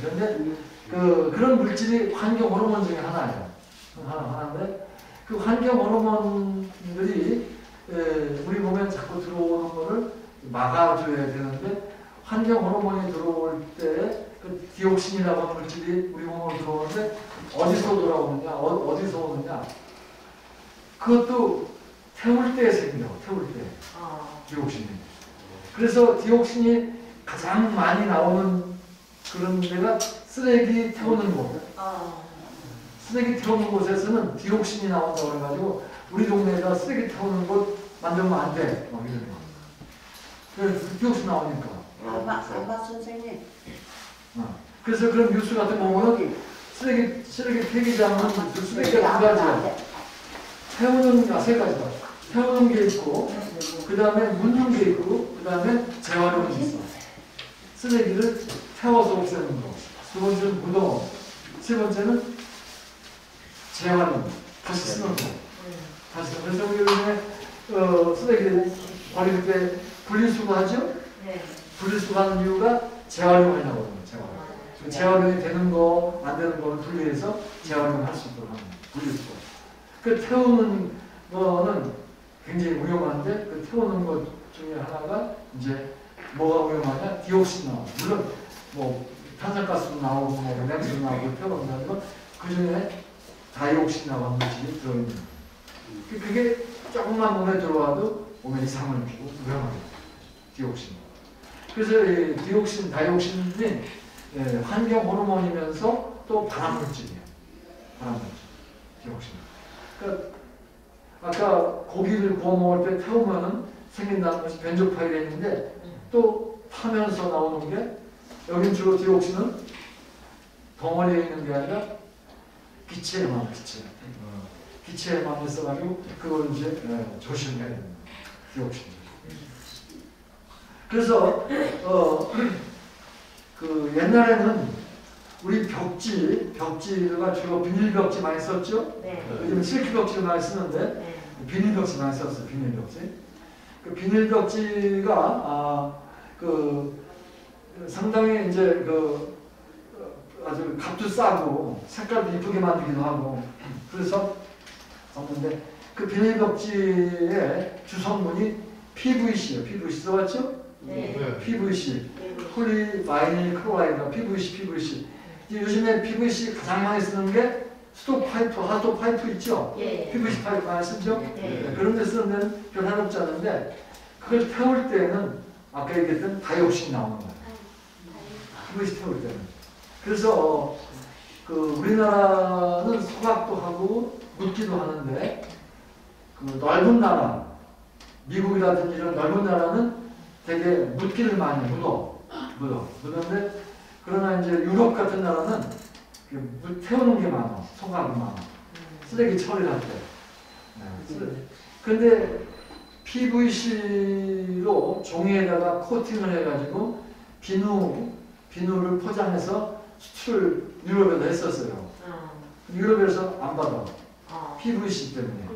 그런데 그런 물질이 환경 호르몬 중에 하나예요. 하나인데 그 환경 호르몬들이 우리 몸에 자꾸 들어오는 거를 막아줘야 되는데 환경 호르몬이 들어올 때 그 디옥신이라고 하는 물질이 우리 몸으로 들어오는데 어디서 돌아오느냐, 어디서 오느냐? 그것도 태울 때 생겨요. 태울 때 디옥신이. 그래서 디옥신이 가장 많이 나오는 그런 데가 쓰레기 태우는 곳. 쓰레기 태우는 곳에서는 디옥신이 나온다고 해가지고 우리 동네에다 쓰레기 태우는 곳 만들면 안 돼. 막 이러는 거. 그래서 디옥신 나오니까. 아마 선생님. 그래서 그런 뉴스 같은 거 보면 쓰레기 폐기장은 그 쓰레기가 두 가지야. 태우는 세 가지다. 태우는 게 있고, 그 다음에 묻는 게 있고, 그 다음에 재활용이 있어. 쓰레기를 태워서 없애는 거. 두 번째는 묻어. 세 번째는 재활용. 다시 쓰는 거. 다시. 그래서 우리 요즘에 쓰레기를 버릴 때 분리수거하죠? 분리수거하는 이유가 재활용하려고 하는 거예요. 재활용이 되는 거, 안 되는 거를 분리해서 재활용할 수 있도록 하는 거예요. 분리수거. 그 태우는 거는 굉장히 위험한데 그 태우는 것 중에 하나가 이제 뭐가 위험하냐? 디옥신 나오고 물론 뭐 탄산가스도 나오고 뭐 냄새도 나오고 태우는 거 그 중에 다이옥신이라고 하는 물질이 들어있는 거예요. 그게 조금만 몸에 들어와도 몸에 이상을 주고 위험합니다. 디옥신. 그래서 이 디옥신, 다이옥신이 환경 호르몬이면서 또 발암물질이에요. 발암물질. 디옥신. 그러니까 아까 고기를 구워 먹을 때 태우면은 생긴다는 것이 벤조파이렌인데 또 타면서 나오는 게 여긴 주로 디옥신은 덩어리에 있는 게 아니라 기체에만 기체에만 있어가지고 그걸 이제 조심해야 됩니다. 디옥신. 그래서 그 옛날에는 우리 벽지가 주로 비닐 벽지 많이 썼죠? 요즘 실크 벽지를 많이 쓰는데 비닐 벽지 많이 썼어요. 비닐 벽지. 그 비닐 벽지가 상당히 이제 아주 값도 싸고 색깔도 이쁘게 만들기도 하고 그래서 썼는데 그 비닐 벽지의 주성분이 PVC예요. PVC 써봤죠? PVC. 폴리바이닐 클로라이드가 PVC. 요즘에 PVC 가장 많이 쓰는 게 스톱파이프, 핫도파이프 있죠? PVC 파이프 많이 쓰죠? 그런 데 쓰는 데는 별 하나없지 않은데 그걸 태울 때는 아까 얘기했던 다이옥신이 나오는 거예요. PVC 태울 때는. 그래서 우리나라는 소각도 하고 묻기도 하는데 그 넓은 나라, 미국이라든지 이런 넓은 나라는 되게 묻기를 많이 묻는데 그러나 이제 유럽 같은 나라는 태우는 게 많아. 소각이 많아. 쓰레기 처리를 할 때. 근데 PVC로 종이에다가 코팅을 해가지고 비누를 포장해서 수출을 유럽에다 했었어요. 유럽에서 안 받아. PVC 때문에.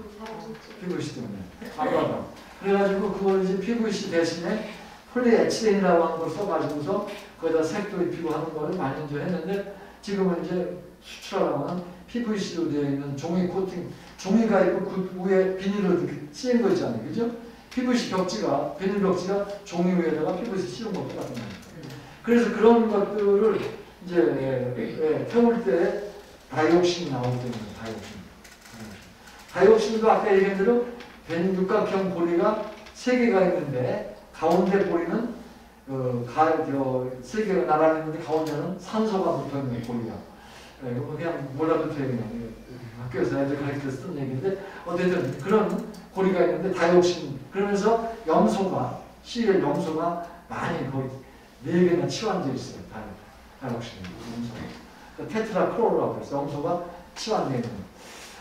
안 받아. 그래가지고 그걸 이제 PVC 대신에 폴리에틸렌이라고 하는 걸 써가지고서 거기다 색도 입히고 하는 거를 많이 이제 했는데 지금은 이제 수출하려면 PVC로 되어 있는 종이 코팅, 종이가 있고 그 위에 비닐로 이렇게 씌운 거 있잖아요. 그죠? PVC 벽지가, 비닐 벽지가 종이 위에다가 PVC 씌운 거 똑같은 거예요. 그래서 그런 것들을 이제 태울 때 다이옥신이 나오기 때문에 다이옥신도 아까 얘기한 대로 육각형 보리가 3개가 있는데 가운데 보리는 세 개가 나란히 있는데 가운데는 산소가 붙어있는 보리야. 그냥 몰라도 돼 그냥 학교에서 애들 가르칠 때 쓰는 얘기인데 어쨌든 그런 고리가 있는데 다이옥신 그러면서 염소가 C의 염소가 많이 거의 4개나 치환되어 있어요. 다이옥신 염소. 테트라크로라고 해서 염소가 치환되어 있는.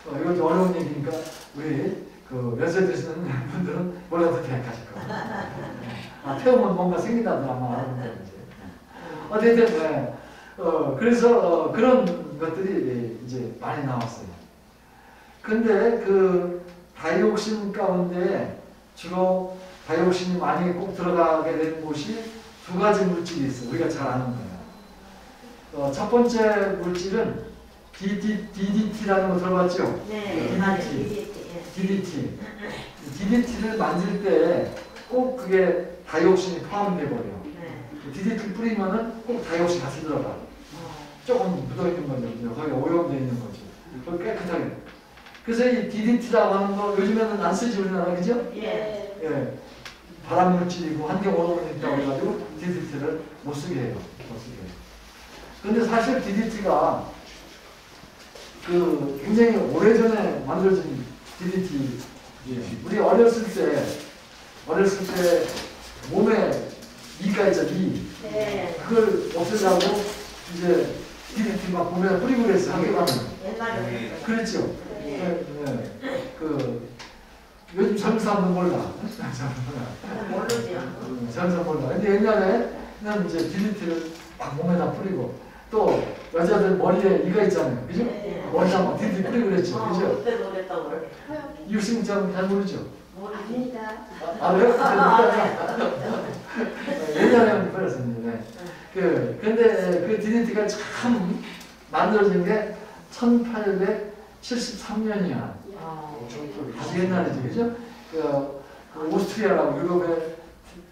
이거 좀 어려운 얘기니까 우리 그 연세 드시는 분들은 몰라도 돼 가실 거예요. 태우면 뭔가 생긴다더라 아마 알아본다든지. 어쨌든 네. 그래서 그런 것들이 이제 많이 나왔어요. 근데 그 다이옥신 가운데 주로 다이옥신이 많이 꼭 들어가게 된 곳이 두 가지 물질이 있어요. 우리가 잘 아는 거예요. 첫 번째 물질은 DDT라는 거 들어봤죠? 네. DDT. DDT를 만들 때 꼭 그게 다이옥신이 포함돼 버려요. DDT 뿌리면은 꼭 다이옥신 같이 들어가. 조금 묻어있는 거죠. 거기 오염되어 있는 거죠. 그걸 깨끗하게. 그래서 이 DDT라고 하는 거 요즘에는 안 쓰지 우리나라 그죠? 예. 예. 발암 물질이고 환경 오염이 있다고 해가지고 DDT를 못 쓰게 해요. 못 쓰게 해요. 근데 사실 DDT가 그 굉장히 오래전에 만들어진 DDT. 우리 어렸을 때 몸에 이가 있죠, 이. 네. 그걸 없애자고 이제 DDT 막 몸에다 뿌리고 그랬어요, 학교 가면. 옛날에 그랬죠? 네. 그, 요즘 젊은 사람들 몰라. 모르죠. 젊은 사람 몰라. 근데 옛날에는 이제 DDT를 막 몸에다 뿌리고 또 여자들 머리에 이가 있잖아요. 그죠? 네. 머리다 막 DDT 뿌리고 그랬죠. 그죠? 그때 노랬다고 그래. 유승장 잘 모르죠? 아닙니다. 왜요? 옛날에는 그랬습니다. 근데 그 DDT가 참 만들어진 게 1873년이야. 아주 옛날이죠, 그죠? 그 오스트리아라고 유럽의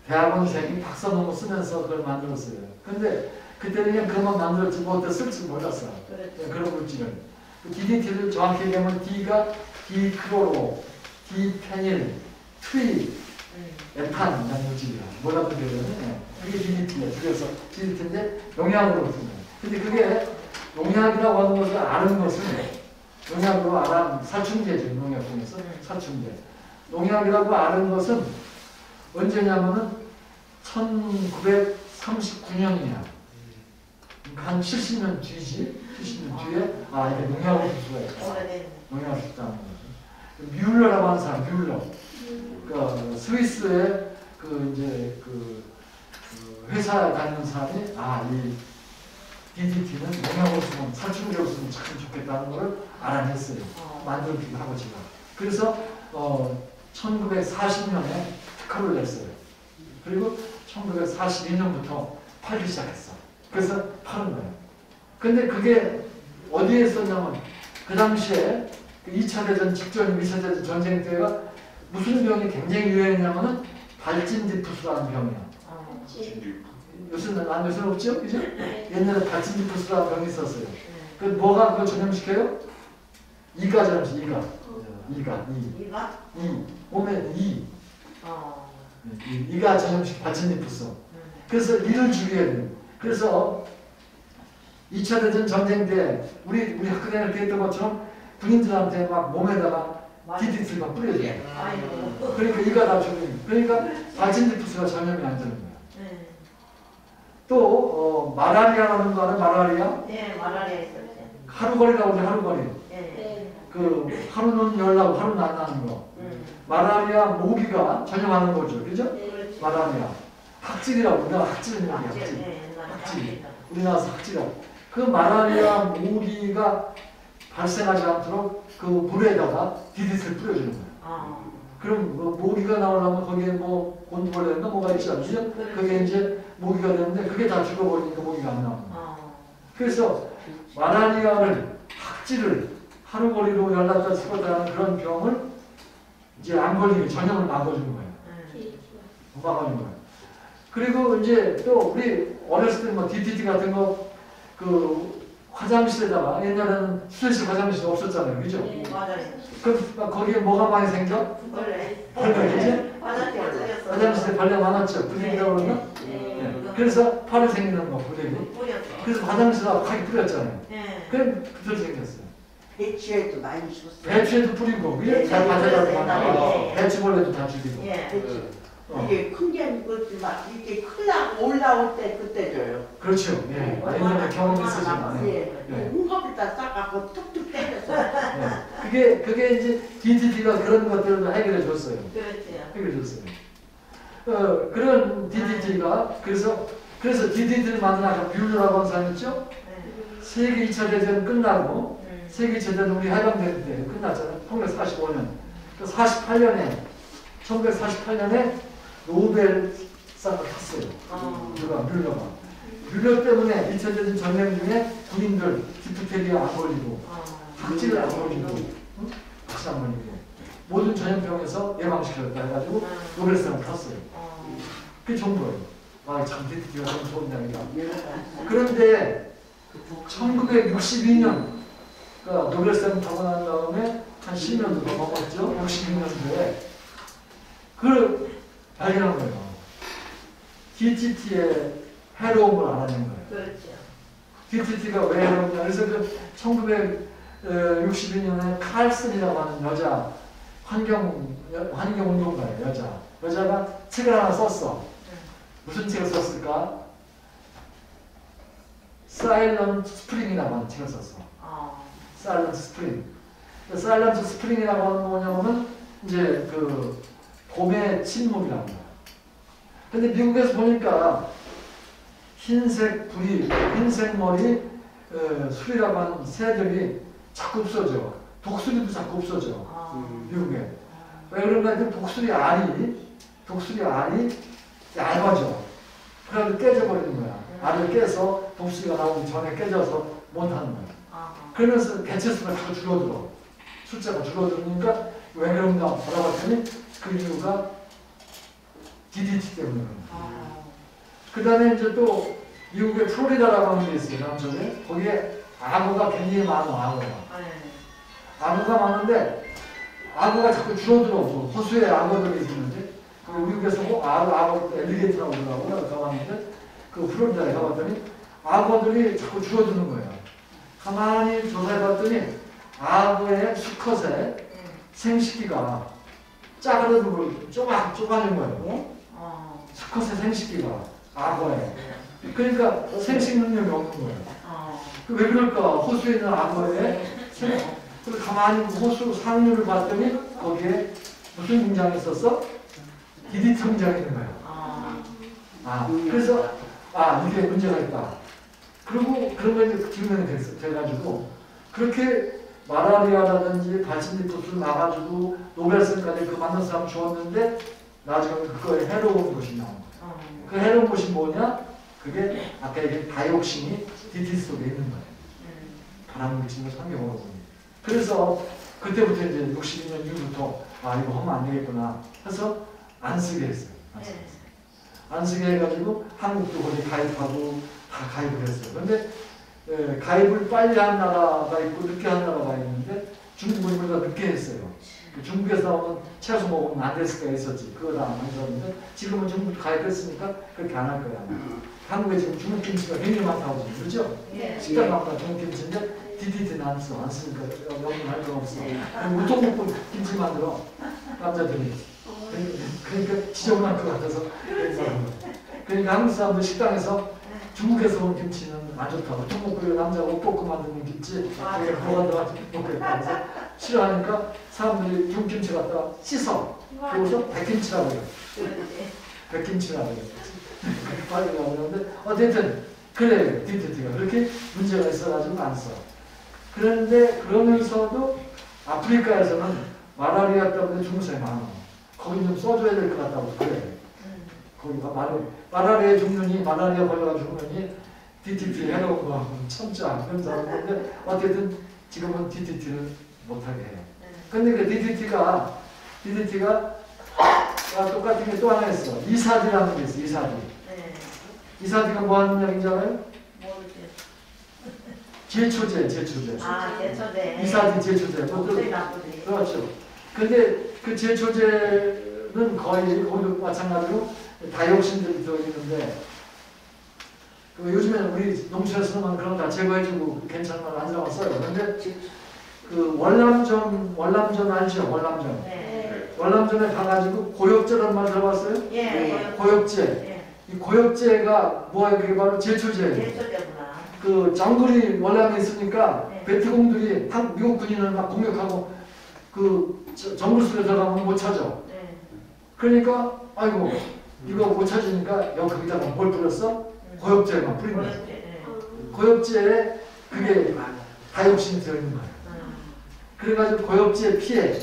대학원생이 박사논문 쓰면서 그걸 만들었어요. 근데 그때는 그냥 그것만 만들었지 뭐 쓸 줄 몰랐어. 그런 물질을. DDT를 정확히 얘기하면 D가 디크로로, 디페닐, 트리, 에탄 이런 물질이야. 뭐라고 그러냐면 그게 DDT야. 그래서 DDT인데 농약으로 쓰는 거야. 근데 그게 농약이라고 하는 것을 아는 것은 농약으로 알아 살충제죠. 농약 중에서 살충제. 농약이라고 아는 것은 언제냐면은 1939년이야. 한 70년 뒤지. 70년 뒤에 이게 농약을 쓸 수가 있다. 농약을 썼다는 거죠. 뮬러라고 하는 사람, 뮬러. 그 스위스의 그 이제 그 회사 다니는 사람이 이 DDT는 농약으로 쓰면 살충제로 쓰면 참 좋겠다는 걸 알아냈어요. 만들기도 하고 제가. 그래서 1940년에 특허를 냈어요. 그리고 1942년부터 팔기 시작했어. 그래서 파는 거예요. 근데 그게 어디에 썼냐면 그 당시에 2차 대전 직전 2차 대전 전쟁 때가 무슨 병이 굉장히 유행했냐면은 발진디푸스라는 병이야. 요새는 없죠? 그죠? 옛날에 발진디푸스라는 병이 있었어요. 그 뭐가 그걸 전염시켜요? 이가 전염시켜, 이가. 몸에 이가 전염시켜, 발진디푸스. 그래서 이를 죽여야 돼요. 그래서 2차 대전 전쟁 때 우리 학교 다닐 때 했던 것처럼 군인들한테 막 몸에다가 DDT를 막 뿌려줘요. 그러니까 이가 다 죽여요. 그러니까 발진디푸스가 전염이 안 되는 거예요. 또 마라리아라는 거 알아요? 마라리아? 네, 마라리아 있었죠. 하루거리라고 하죠. 하루거리. 네. 그 하루는 열나고 하루는 안 나는 거. 마라리아 모기가 전염하는 거죠. 그죠? 그렇지. 마라리아. 학질이라고. 우리나라 학질이라고 해요. 학질. 학질. 네, 옛날에 학질. 학질. 우리나라에서 학질이라고. 그 마라리아 모기가 발생하지 않도록 그 물에다가 DDT를 뿌려주는 거예요. 그럼 뭐 모기가 나오려면 거기에 뭐 곤드벌레인가 뭐가 있지 않죠? 그게 이제 모기가 되는데 그게 다 죽어버리니까 모기가 안 나오는 거예요. 그래서 마라리아를 학질을 하루거리로 열났다 죽었다는 그런 병을 이제 안 걸리게 전염을 막아주는 거예요. 막아주는 거예요. 그리고 이제 또 우리 어렸을 때 뭐 DDT 같은 거 그 화장실에다가 옛날에는 수술실 화장실이 없었잖아요. 그죠? 맞아요. 그럼 거기에 뭐가 많이 생겨? 벌레. 벌레. 화장실에 벌레 많았죠. 부대기라고 그러나? 그래서 팔에 생기는 거, 부대기. 그래서 화장실에 하기 뿌렸잖아요. 그럼 그대로 생겼어요. 배추에도 많이 줬어요. 배추에도 뿌리고, 그죠? 잘 받아가지고 배추벌레도 다 죽이고. 이게 큰 게 아니고 막 이렇게 크려고 올라올 때 그때 줘요. 그렇죠. 예. 옛날에 경험이 있으시면. 예. 홍합에다 싸갖고 툭툭 때려서. 그게 이제 DDT가 그런 것들을 해결해 줬어요. 그렇죠. 해결해 줬어요. 그런 DDT가 그래서 DDT를 만든 아까 뮬러라고 하는 사람 있죠? 세계 2차 대전 끝나고 세계 2차 대전 우리 해방될 때 끝났잖아요. 1945년. 1948년에 노벨상을 탔어요. 누가 뮬러가. 뮬러 때문에 2차 대전 전쟁 중에 군인들 디프테리아 안 걸리고 박쥐를 안 걸리고 박쥐 안 걸리고 모든 전염병에서 예방시켰다 해가지고 노벨상을 탔어요. 그게 좋은 거예요. 아, 참 DDT가 너무 좋은 장이다. 그런데 1962년 그러니까 노벨상 타고 난 다음에 한 10년도 더 넘었죠. 62년도에 그걸 발견한 거예요. DDT의 해로움을 알아낸 거예요. 그렇죠. DDT가 왜 해로우냐. 그래서 그 1962년에 칼슨이라고 하는 여자 환경운동가예요. 여자가 책을 하나 썼어. 무슨 책을 썼을까? 사일런트 스프링이라고 하는 책을 썼어. 사일런트 스프링. 사일런트 스프링이라고 하는 건 뭐냐면 이제 그 봄의 침묵이라는 거야. 근데 미국에서 보니까 흰색 부리, 흰색 머리, 술이라고 하는 새들이 자꾸 없어져. 독수리도 자꾸 없어져. 미국에. 왜 그런가 했더니 독수리 알이 얇아져. 그래서 깨져버리는 거야. 알을 깨서 독수리가 나오기 전에 깨져서 못하는 거야. 그러면서 개체수가 자꾸 줄어들어. 숫자가 줄어들으니까 왜 그런가 알아봤더니 그 이유가 DDT 때문에 그런 거야. 그 다음에 이제 또 미국의 플로리다라고 하는 게 있어요. 남쪽에. 거기에 악어가 굉장히 많아. 악어가 많은데 악어가 자꾸 줄어들어. 호수에 악어들이 있는데 미국에서 악어 엘리게이터라고 그러더라고요. 가봤는데 그 플로리다에 가봤더니 악어들이 자꾸 줄어드는 거예요. 가만히 조사해봤더니 악어의 수컷의 생식기가 짜그러들고 좁아진 거예요. 수컷의 생식기가 악어에. 그러니까 생식 능력이 없는 거예요. 왜 그럴까? 호수에 있는 악어의 그래서 가만히 호수 상류를 봤더니 거기에 무슨 문장이 있었어? DDT 문장이 있는 거예요. 그래서 이게 문제가 있다. 그리고 그런 거 이제 증명이 돼가지고 그렇게 마라리아라든지 발진디푸스를 막아주고 노벨상까지 그 만든 사람 주었는데 나중에 그거에 해로운 것이 나온 거예요. 그 해로운 것이 뭐냐? 그게 아까 얘기한 다이옥신이 DDT 속에 있는 거예요. 발암물질을 상경으로 보니. 그래서 그때부터 이제 62년 이후부터 이거 하면 안 되겠구나 해서 안 쓰게 했어요. 안 쓰게 해가지고 한국도 거기 가입하고 다 가입을 했어요. 그런데 가입을 빨리 한 나라가 있고 늦게 한 나라가 있는데 중국은 우리가 늦게 했어요. 중국에서 나오는 채소 먹으면 안 될 수가 있었지. 그거 다 안 했었는데 지금은 중국 가입했으니까 그렇게 안 할 거야. 한국에 지금 중국 김치가 굉장히 많다고 지금 그렇죠? 식당 가면 중국 김치인데 DDT는 안 써. 안 쓰니까 여기는 할 거 없어. 우통 먹고 김치 만들어. 남자들이. 그러니까 지저분할 것 같아서 그러니까 한국 사람들 식당에서 중국에서 온 김치는 안 좋다고. 우통 먹고 남자가 옷 벗고 만드는 김치 그게 뭐가 들어가지고 먹겠다 해서 싫어하니까 사람들이 중국 김치 갖다가 씻어. 그래서 백김치라고 해요. 백김치라고 해요. 그렇게 빨리라고 하는데 어쨌든 그래 DDT가 그렇게 문제가 있어가지고 안 써. 그런데 그러면서도 아프리카에서는 마라리아 때문에 죽는 사람이 많아. 거기 좀 써줘야 될 것 같다고 그래. 거기가 마라리아 죽느니 마라리아 걸려가지고 죽느니 DDT 해놓은 거 참지 않는 사람인데 어쨌든 지금은 DDT를 못하게 해요. 근데 그 DDT가 똑같은 게 또 하나 있어. 이사디라는 게 있어. 이사디가 뭐 하는 약인지 알아요? 제초제. 제초제. 이사디 제초제. 그렇죠. 근데 그 제초제는 거의 거기도 마찬가지로 다이옥신들이 들어있는데 요즘에는 우리 농촌에서는 그런 거 다 제거해주고 괜찮은 건 아니라고 써요. 그런데 그 월남전 알죠? 월남전에 가가지고 고엽제라는 말 들어봤어요? 고엽제. 이 고엽제가 뭐예요? 그게 바로 제초제예요. 그 정글이 월남에 있으니까 베트공들이 미국 군인을 막 공격하고 그 정글 속에 들어가면 못 찾아. 네. 그러니까 아이고 이거 못 찾으니까 여기 거기다가 뭘 뿌렸어? 고엽제만 뿌린 거야. 고엽제에 그게 다이옥신이 들어있는 거야. 그래가지고 고엽제 피해.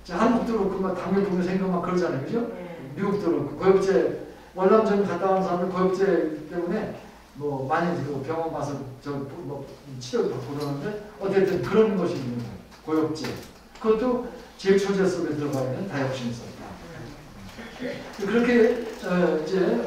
한국도 그렇고 막 당뇨병도 생기고 막 그러잖아요, 그죠? 미국도 그렇고 고엽제 월남전 갔다 온 사람들 고엽제 때문에 뭐 많이 그 병원 가서 뭐 치료도 받고 그러는데 어쨌든 그런 것이 있는 거예요. 고엽제. 그것도 제초제 속에 들어가 있는 다이옥신이 있었다. 그렇게 이제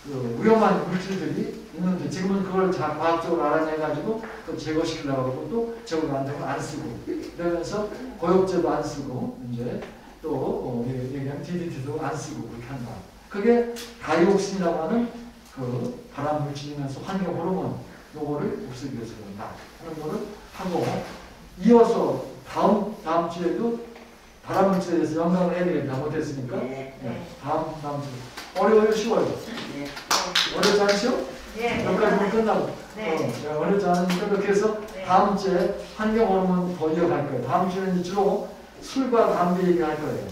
그 위험한 물질들이 있는데 지금은 그걸 과학적으로 알아내가지고 또 제거시키려고 하고 또 제거가 안 되면 안 쓰고 그러면서 고엽제도 안 쓰고 이제 또 얘기하면 DDT도 안 쓰고 그렇게 한다. 그게 다이옥신이라고 하는 그 발암 물질이면서 환경 호르몬 요거를 없애기 위해서 그런다 하는 거를 하고 이어서 다음 주에도 발암 물질에 대해서 연강을 해야 되겠다 못했으니까 다음 주 어려워요 쉬워요? 어렵지 않죠? 여기까지는 끝나고 어렵지 않으니까 그렇게 해서 다음 주에 환경 호르몬 더 이어갈 거예요. 다음 주에는 이제 주로 술과 담배 얘기할 거예요.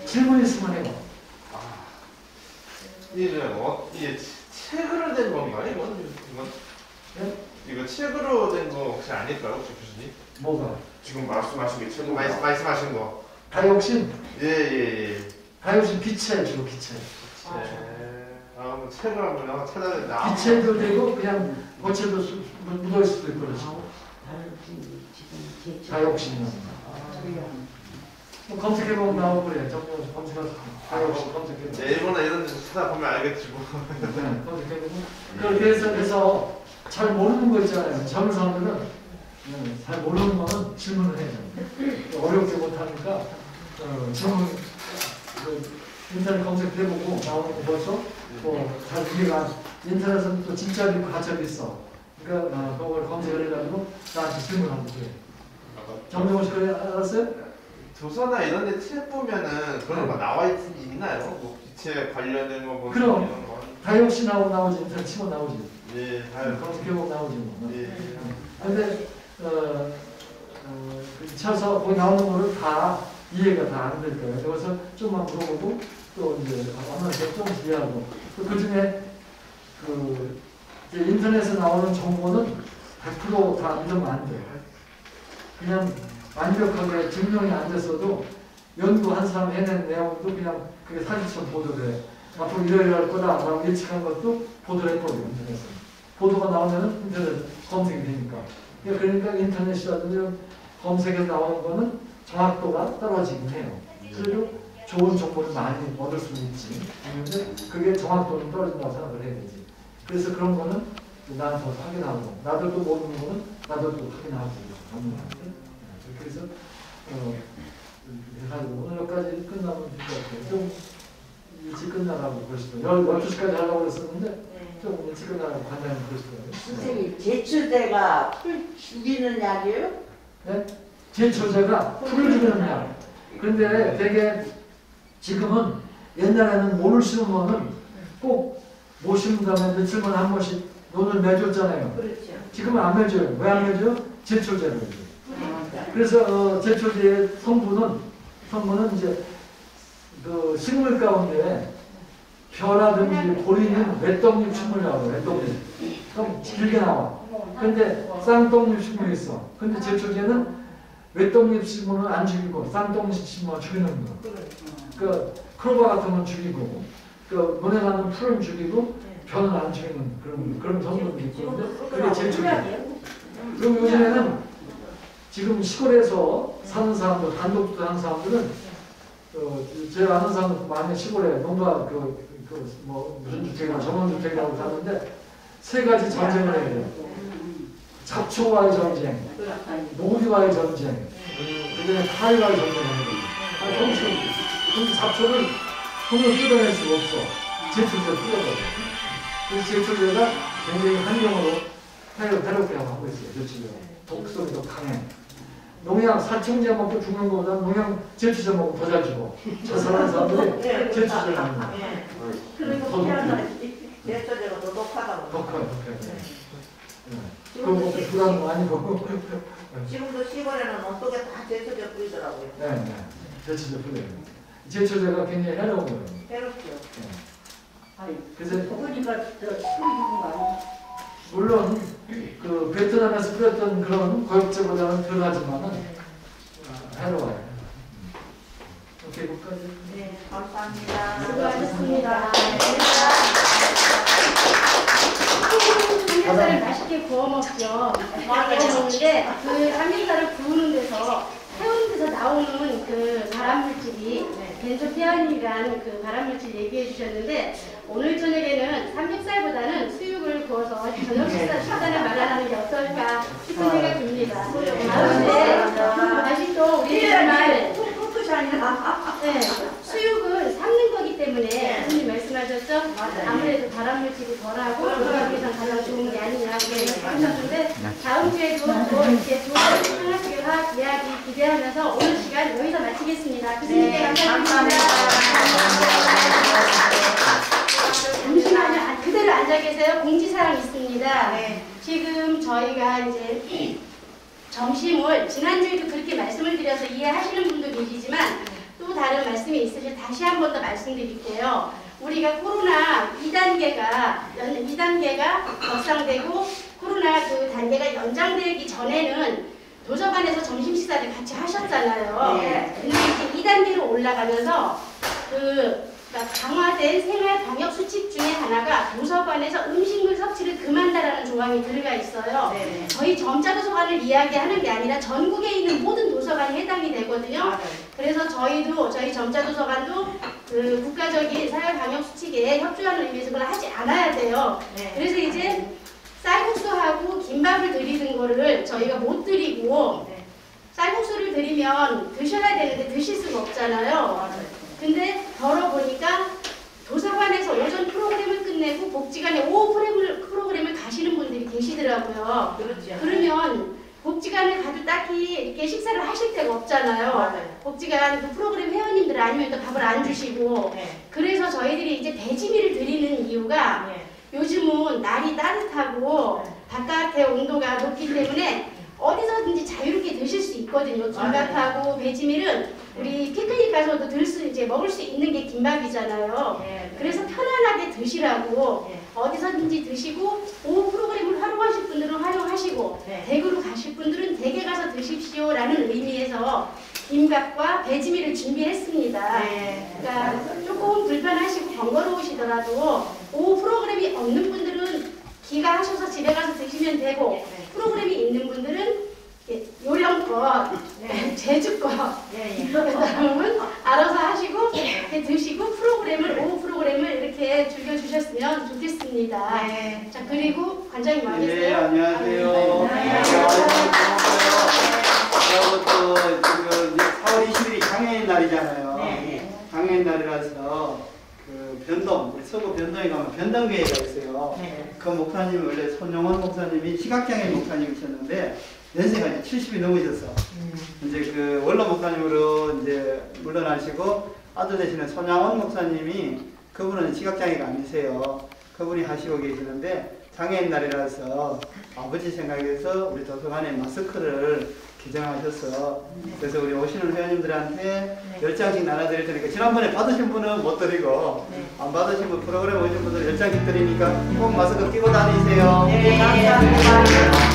질문 있으면 해요. 이게 책으로 된 건가요? 이건? 네? 이거 책으로 된 거 혹시 아닐까요, 혹시 교수님? 뭐가? 지금 말씀하신 게 책 말씀하신 거. 다이옥신? 예. 다이옥신 기체 주로 기체. 그럼 책을 한번 찾아야 기체도 되고 그냥 고체도 묻어있을 수도 있고 그렇죠. 다이옥신이라는 거. 뭐 검색해보면 나오고 그래. 정말 검색해서 다이옥신 검색해보면. 네, 일본어 이런 데서 찾아보면 알겠지 뭐. 네, 검색해보면. 그렇게 해서 잘 모르는 거 있잖아요. 젊은 사람들은 잘 모르는 거는 질문을 해요. 어렵게 못하니까 질문 인터넷 검색해보고 나오는 거 벌써 잘 이해가 인터넷은 또 진짜도 있고 가짜도 있어. 그러니까 그걸 검색을 해가지고 나한테 질문하면 돼. 정정호 씨 그래 알았어요? 도서나 이런 데 책 보면은 그런 거 나와 있나요? 뭐 기체 관련된 거 뭐 그럼. 이런 거. 다이옥신 나오지 인터넷 치면 나오지. 예, 검색해보면 나오지 뭐. 예. 근데 쳐서 거기 나오는 거를 다 이해가 다 안 될 거예요. 그래서 좀만 물어보고 또 이제 아마 좀 이해하고 그 중에 그 인터넷에 나오는 정보는 100% 다 믿으면 안 돼요. 그냥 완벽하게 증명이 안 됐어도 연구한 사람 해낸 내용도 그냥 그게 사실처럼 보도를 해. 앞으로 이럴 거다 라고 예측한 것도 보도를 해버려요. 인터넷에. 보도가 나오면 인터넷 검색이 되니까. 그러니까 인터넷이라든지 검색에서 나오는 거는 정확도가 떨어지긴 해요. 그래도 좋은 정보를 많이 얻을 수는 있지. 그런데 그게 정확도는 떨어진다고 생각을 해야 되지. 그래서 그런 거는 나한테 확인하고, 나도 또 모르는 거는 나도 또 확인하고, 그래서 해가지고 오늘 여기까지 끝나면 될 것 같아요. 좀 일찍 끝나라고 그러시더라고요. 12시까지 하려고 그랬었는데 좀 일찍 끝나라고 간단히 그러시더라고요. 선생님, 제초제가 풀 죽이는 약이에요? 네? 제초제가 풀을 죽이는 약. 근데 되게 지금은 옛날에는 모를 심으면은 꼭 못 심은 다음에 며칠만에 한 번씩 논을 매줬잖아요. 그렇죠. 지금은 안 매줘요. 왜 안 매줘요? 제초제로 매줘요. 그래서 제초제의 성분은 이제 그 식물 가운데 벼라든지 보리는 외떡잎 식물이라고 해요. 외떡잎. 좀 길게 나와. 근데 쌍떡잎 식물이 있어. 근데 제초제는 외떡잎 식물은 안 죽이고 쌍떡잎 식물만 죽이는 거. 그 크로바 같은 건 죽이고 그 논에 가는 풀은 죽이고 벼는 안 죽이는 그런 성분이 있거든요. 그게 제초제. 그리고 요즘에는 지금 시골에서 사는 사람들, 단독주택 하는 사람들은 제가 아는 사람들 많이 시골에 농가 뭐 무슨 주택이나 전원주택이라고 사는데 세 가지 전쟁을 해야 돼요. 잡초와의 전쟁, 모기와의 전쟁, 그다음에 파리와의 전쟁을 해야 돼요. 근데 잡초를 손으로 뜯어낼 수가 없어. 제초제를 뜯어버려. 그래서 제초제가 굉장히 환경으로 해롭게 하고 있어요. 제초제가. 독성이 더 강해. 농약 살충제 먹고 죽는 것보다 농약 제초제 먹고 더 잘 죽어. 자살하는 사람들이 제초제를 먹는 거야. 그러니까 제초제가 더 독하다고. 더 커요. 그건 뭐 불안은 아니고. 지금도 시골에는 온도계 다 제초제 뿌리더라고요. 네. 제초제 뿌려요. 제초제가 굉장히 해로운 거예요. 괴롭죠. 그래서 그러니까 저 소리 듣는 거 아니야? 물론 그 베트남에서 뿌렸던 그런 고역제보다는 덜하지만은 해로워요. 오케이, 여기까지. 네, 감사합니다. 수고하셨습니다. 삼겹살을 맛있게 구워 먹죠. 구워 먹는데 그 삼겹살을 구우는 데서 태우는 데서 나오는 그 발암물질이 벤조피아닌이라는 그 발암물질 얘기해 주셨는데 오늘 저녁에는 삼겹살보다는 수육을 구워서 저녁 식단을 마련하는 게 어떨까 싶은 생각이 듭니다. 다음에 다시 또 우리 정말 네, 수육은 삶는 거기 때문에 선생님 말씀하셨죠? 아무래도 발암물질이 덜하고 건강에서 가장 좋은 게 아니냐 하셨는데 다음 주에도 또 이렇게 좋은 하나씩을 이야기 기대하면서 오늘 시간 여기서 마치겠습니다. 교수님께 감사합니다. 잠시만요. 그대로 앉아 계세요. 공지사항 있습니다. 지금 저희가 이제 점심을 지난주에도 그렇게 말씀을 드려서 이해하시는 분도 계시지만 또 다른 말씀이 있으실 다시 한 번 더 말씀드릴게요. 우리가 코로나 2단계가 격상되고 코로나 그 단계가 연장되기 전에는 도서관에서 점심 식사를 같이 하셨잖아요. 근데 이제 2단계로 올라가면서 그러니까 강화된 생활 방역 수칙 중에 하나가 도서관에서 음식물 섭취를 금한다라는 조항이 들어가 있어요. 저희 점자도서관을 이야기하는 게 아니라 전국에 있는 모든 도서관이 해당이 되거든요. 그래서 저희 점자도서관도 그 국가적인 생활 방역 수칙에 협조하는 의미에서 그걸 하지 않아야 돼요. 그래서 이제 쌀국수하고 김밥을 드리는 거를 저희가 못 드리고 쌀국수를 드리면 드셔야 되는데 드실 수가 없잖아요. 근데 덜어보니까 도서관에서 오전 프로그램을 끝내고 복지관에 오후 프로그램을 가시는 분들이 계시더라고요. 그렇죠. 그러면 복지관을 가도 딱히 이렇게 식사를 하실 데가 없잖아요. 맞아요. 복지관 그 프로그램 회원님들 아니면 또 밥을 안 주시고 그래서 저희들이 이제 배지미를 드리는 이유가 요즘은 날이 따뜻하고 바깥의 온도가 높기 때문에 어디서든지 자유롭게 드실 수 있거든요. 김밥하고 배지밀은 우리 피크닉 가서도 먹을 수 있는 게 김밥이잖아요. 그래서 편안하게 드시라고 어디서든지 드시고 오후 프로그램을 활용하실 분들은 활용하시고 댁으로 가실 분들은 댁에 가서 드십시오라는 의미에서 김밥과 배지밀을 준비했습니다. 그러니까 조금 불편하시고 번거로우시더라도 오후 프로그램이 없는 분들은 귀가하셔서 집에 가서 드시면 되고 프로그램이 있는 분들은 요령껏, 제주껏 그다음은 알아서 하시고 이렇게 드시고 오후 프로그램을 이렇게 즐겨주셨으면 좋겠습니다. 자, 그리고 관장님 와 계세요? 네, 안녕하세요. 그리고 또 지금 4월 20일이 장애인 날이잖아요. 장애인 날이라서 그 변동, 우리 서구 변동에 가면 변동회의가 있어요. 그 목사님이 원래 손영원 목사님이 시각장애인 목사님이셨는데 연세가 이제 70이 넘으셨어. 이제 그 원로 목사님으로 이제 물러나시고 아들 되시는 손양원 목사님이 그분은 시각장애가 아니세요. 그분이 하시고 계시는데 장애인 날이라서 아버지 생각해서 우리 도서관에 마스크를 기증하셨어. 그래서 우리 오시는 회원님들한테 10장씩 나눠드릴 테니까 지난번에 받으신 분은 못 드리고 안 받으신 분 프로그램 오신 분들 10장씩 드리니까 꼭 마스크 끼고 다니세요. 네, 감사합니다.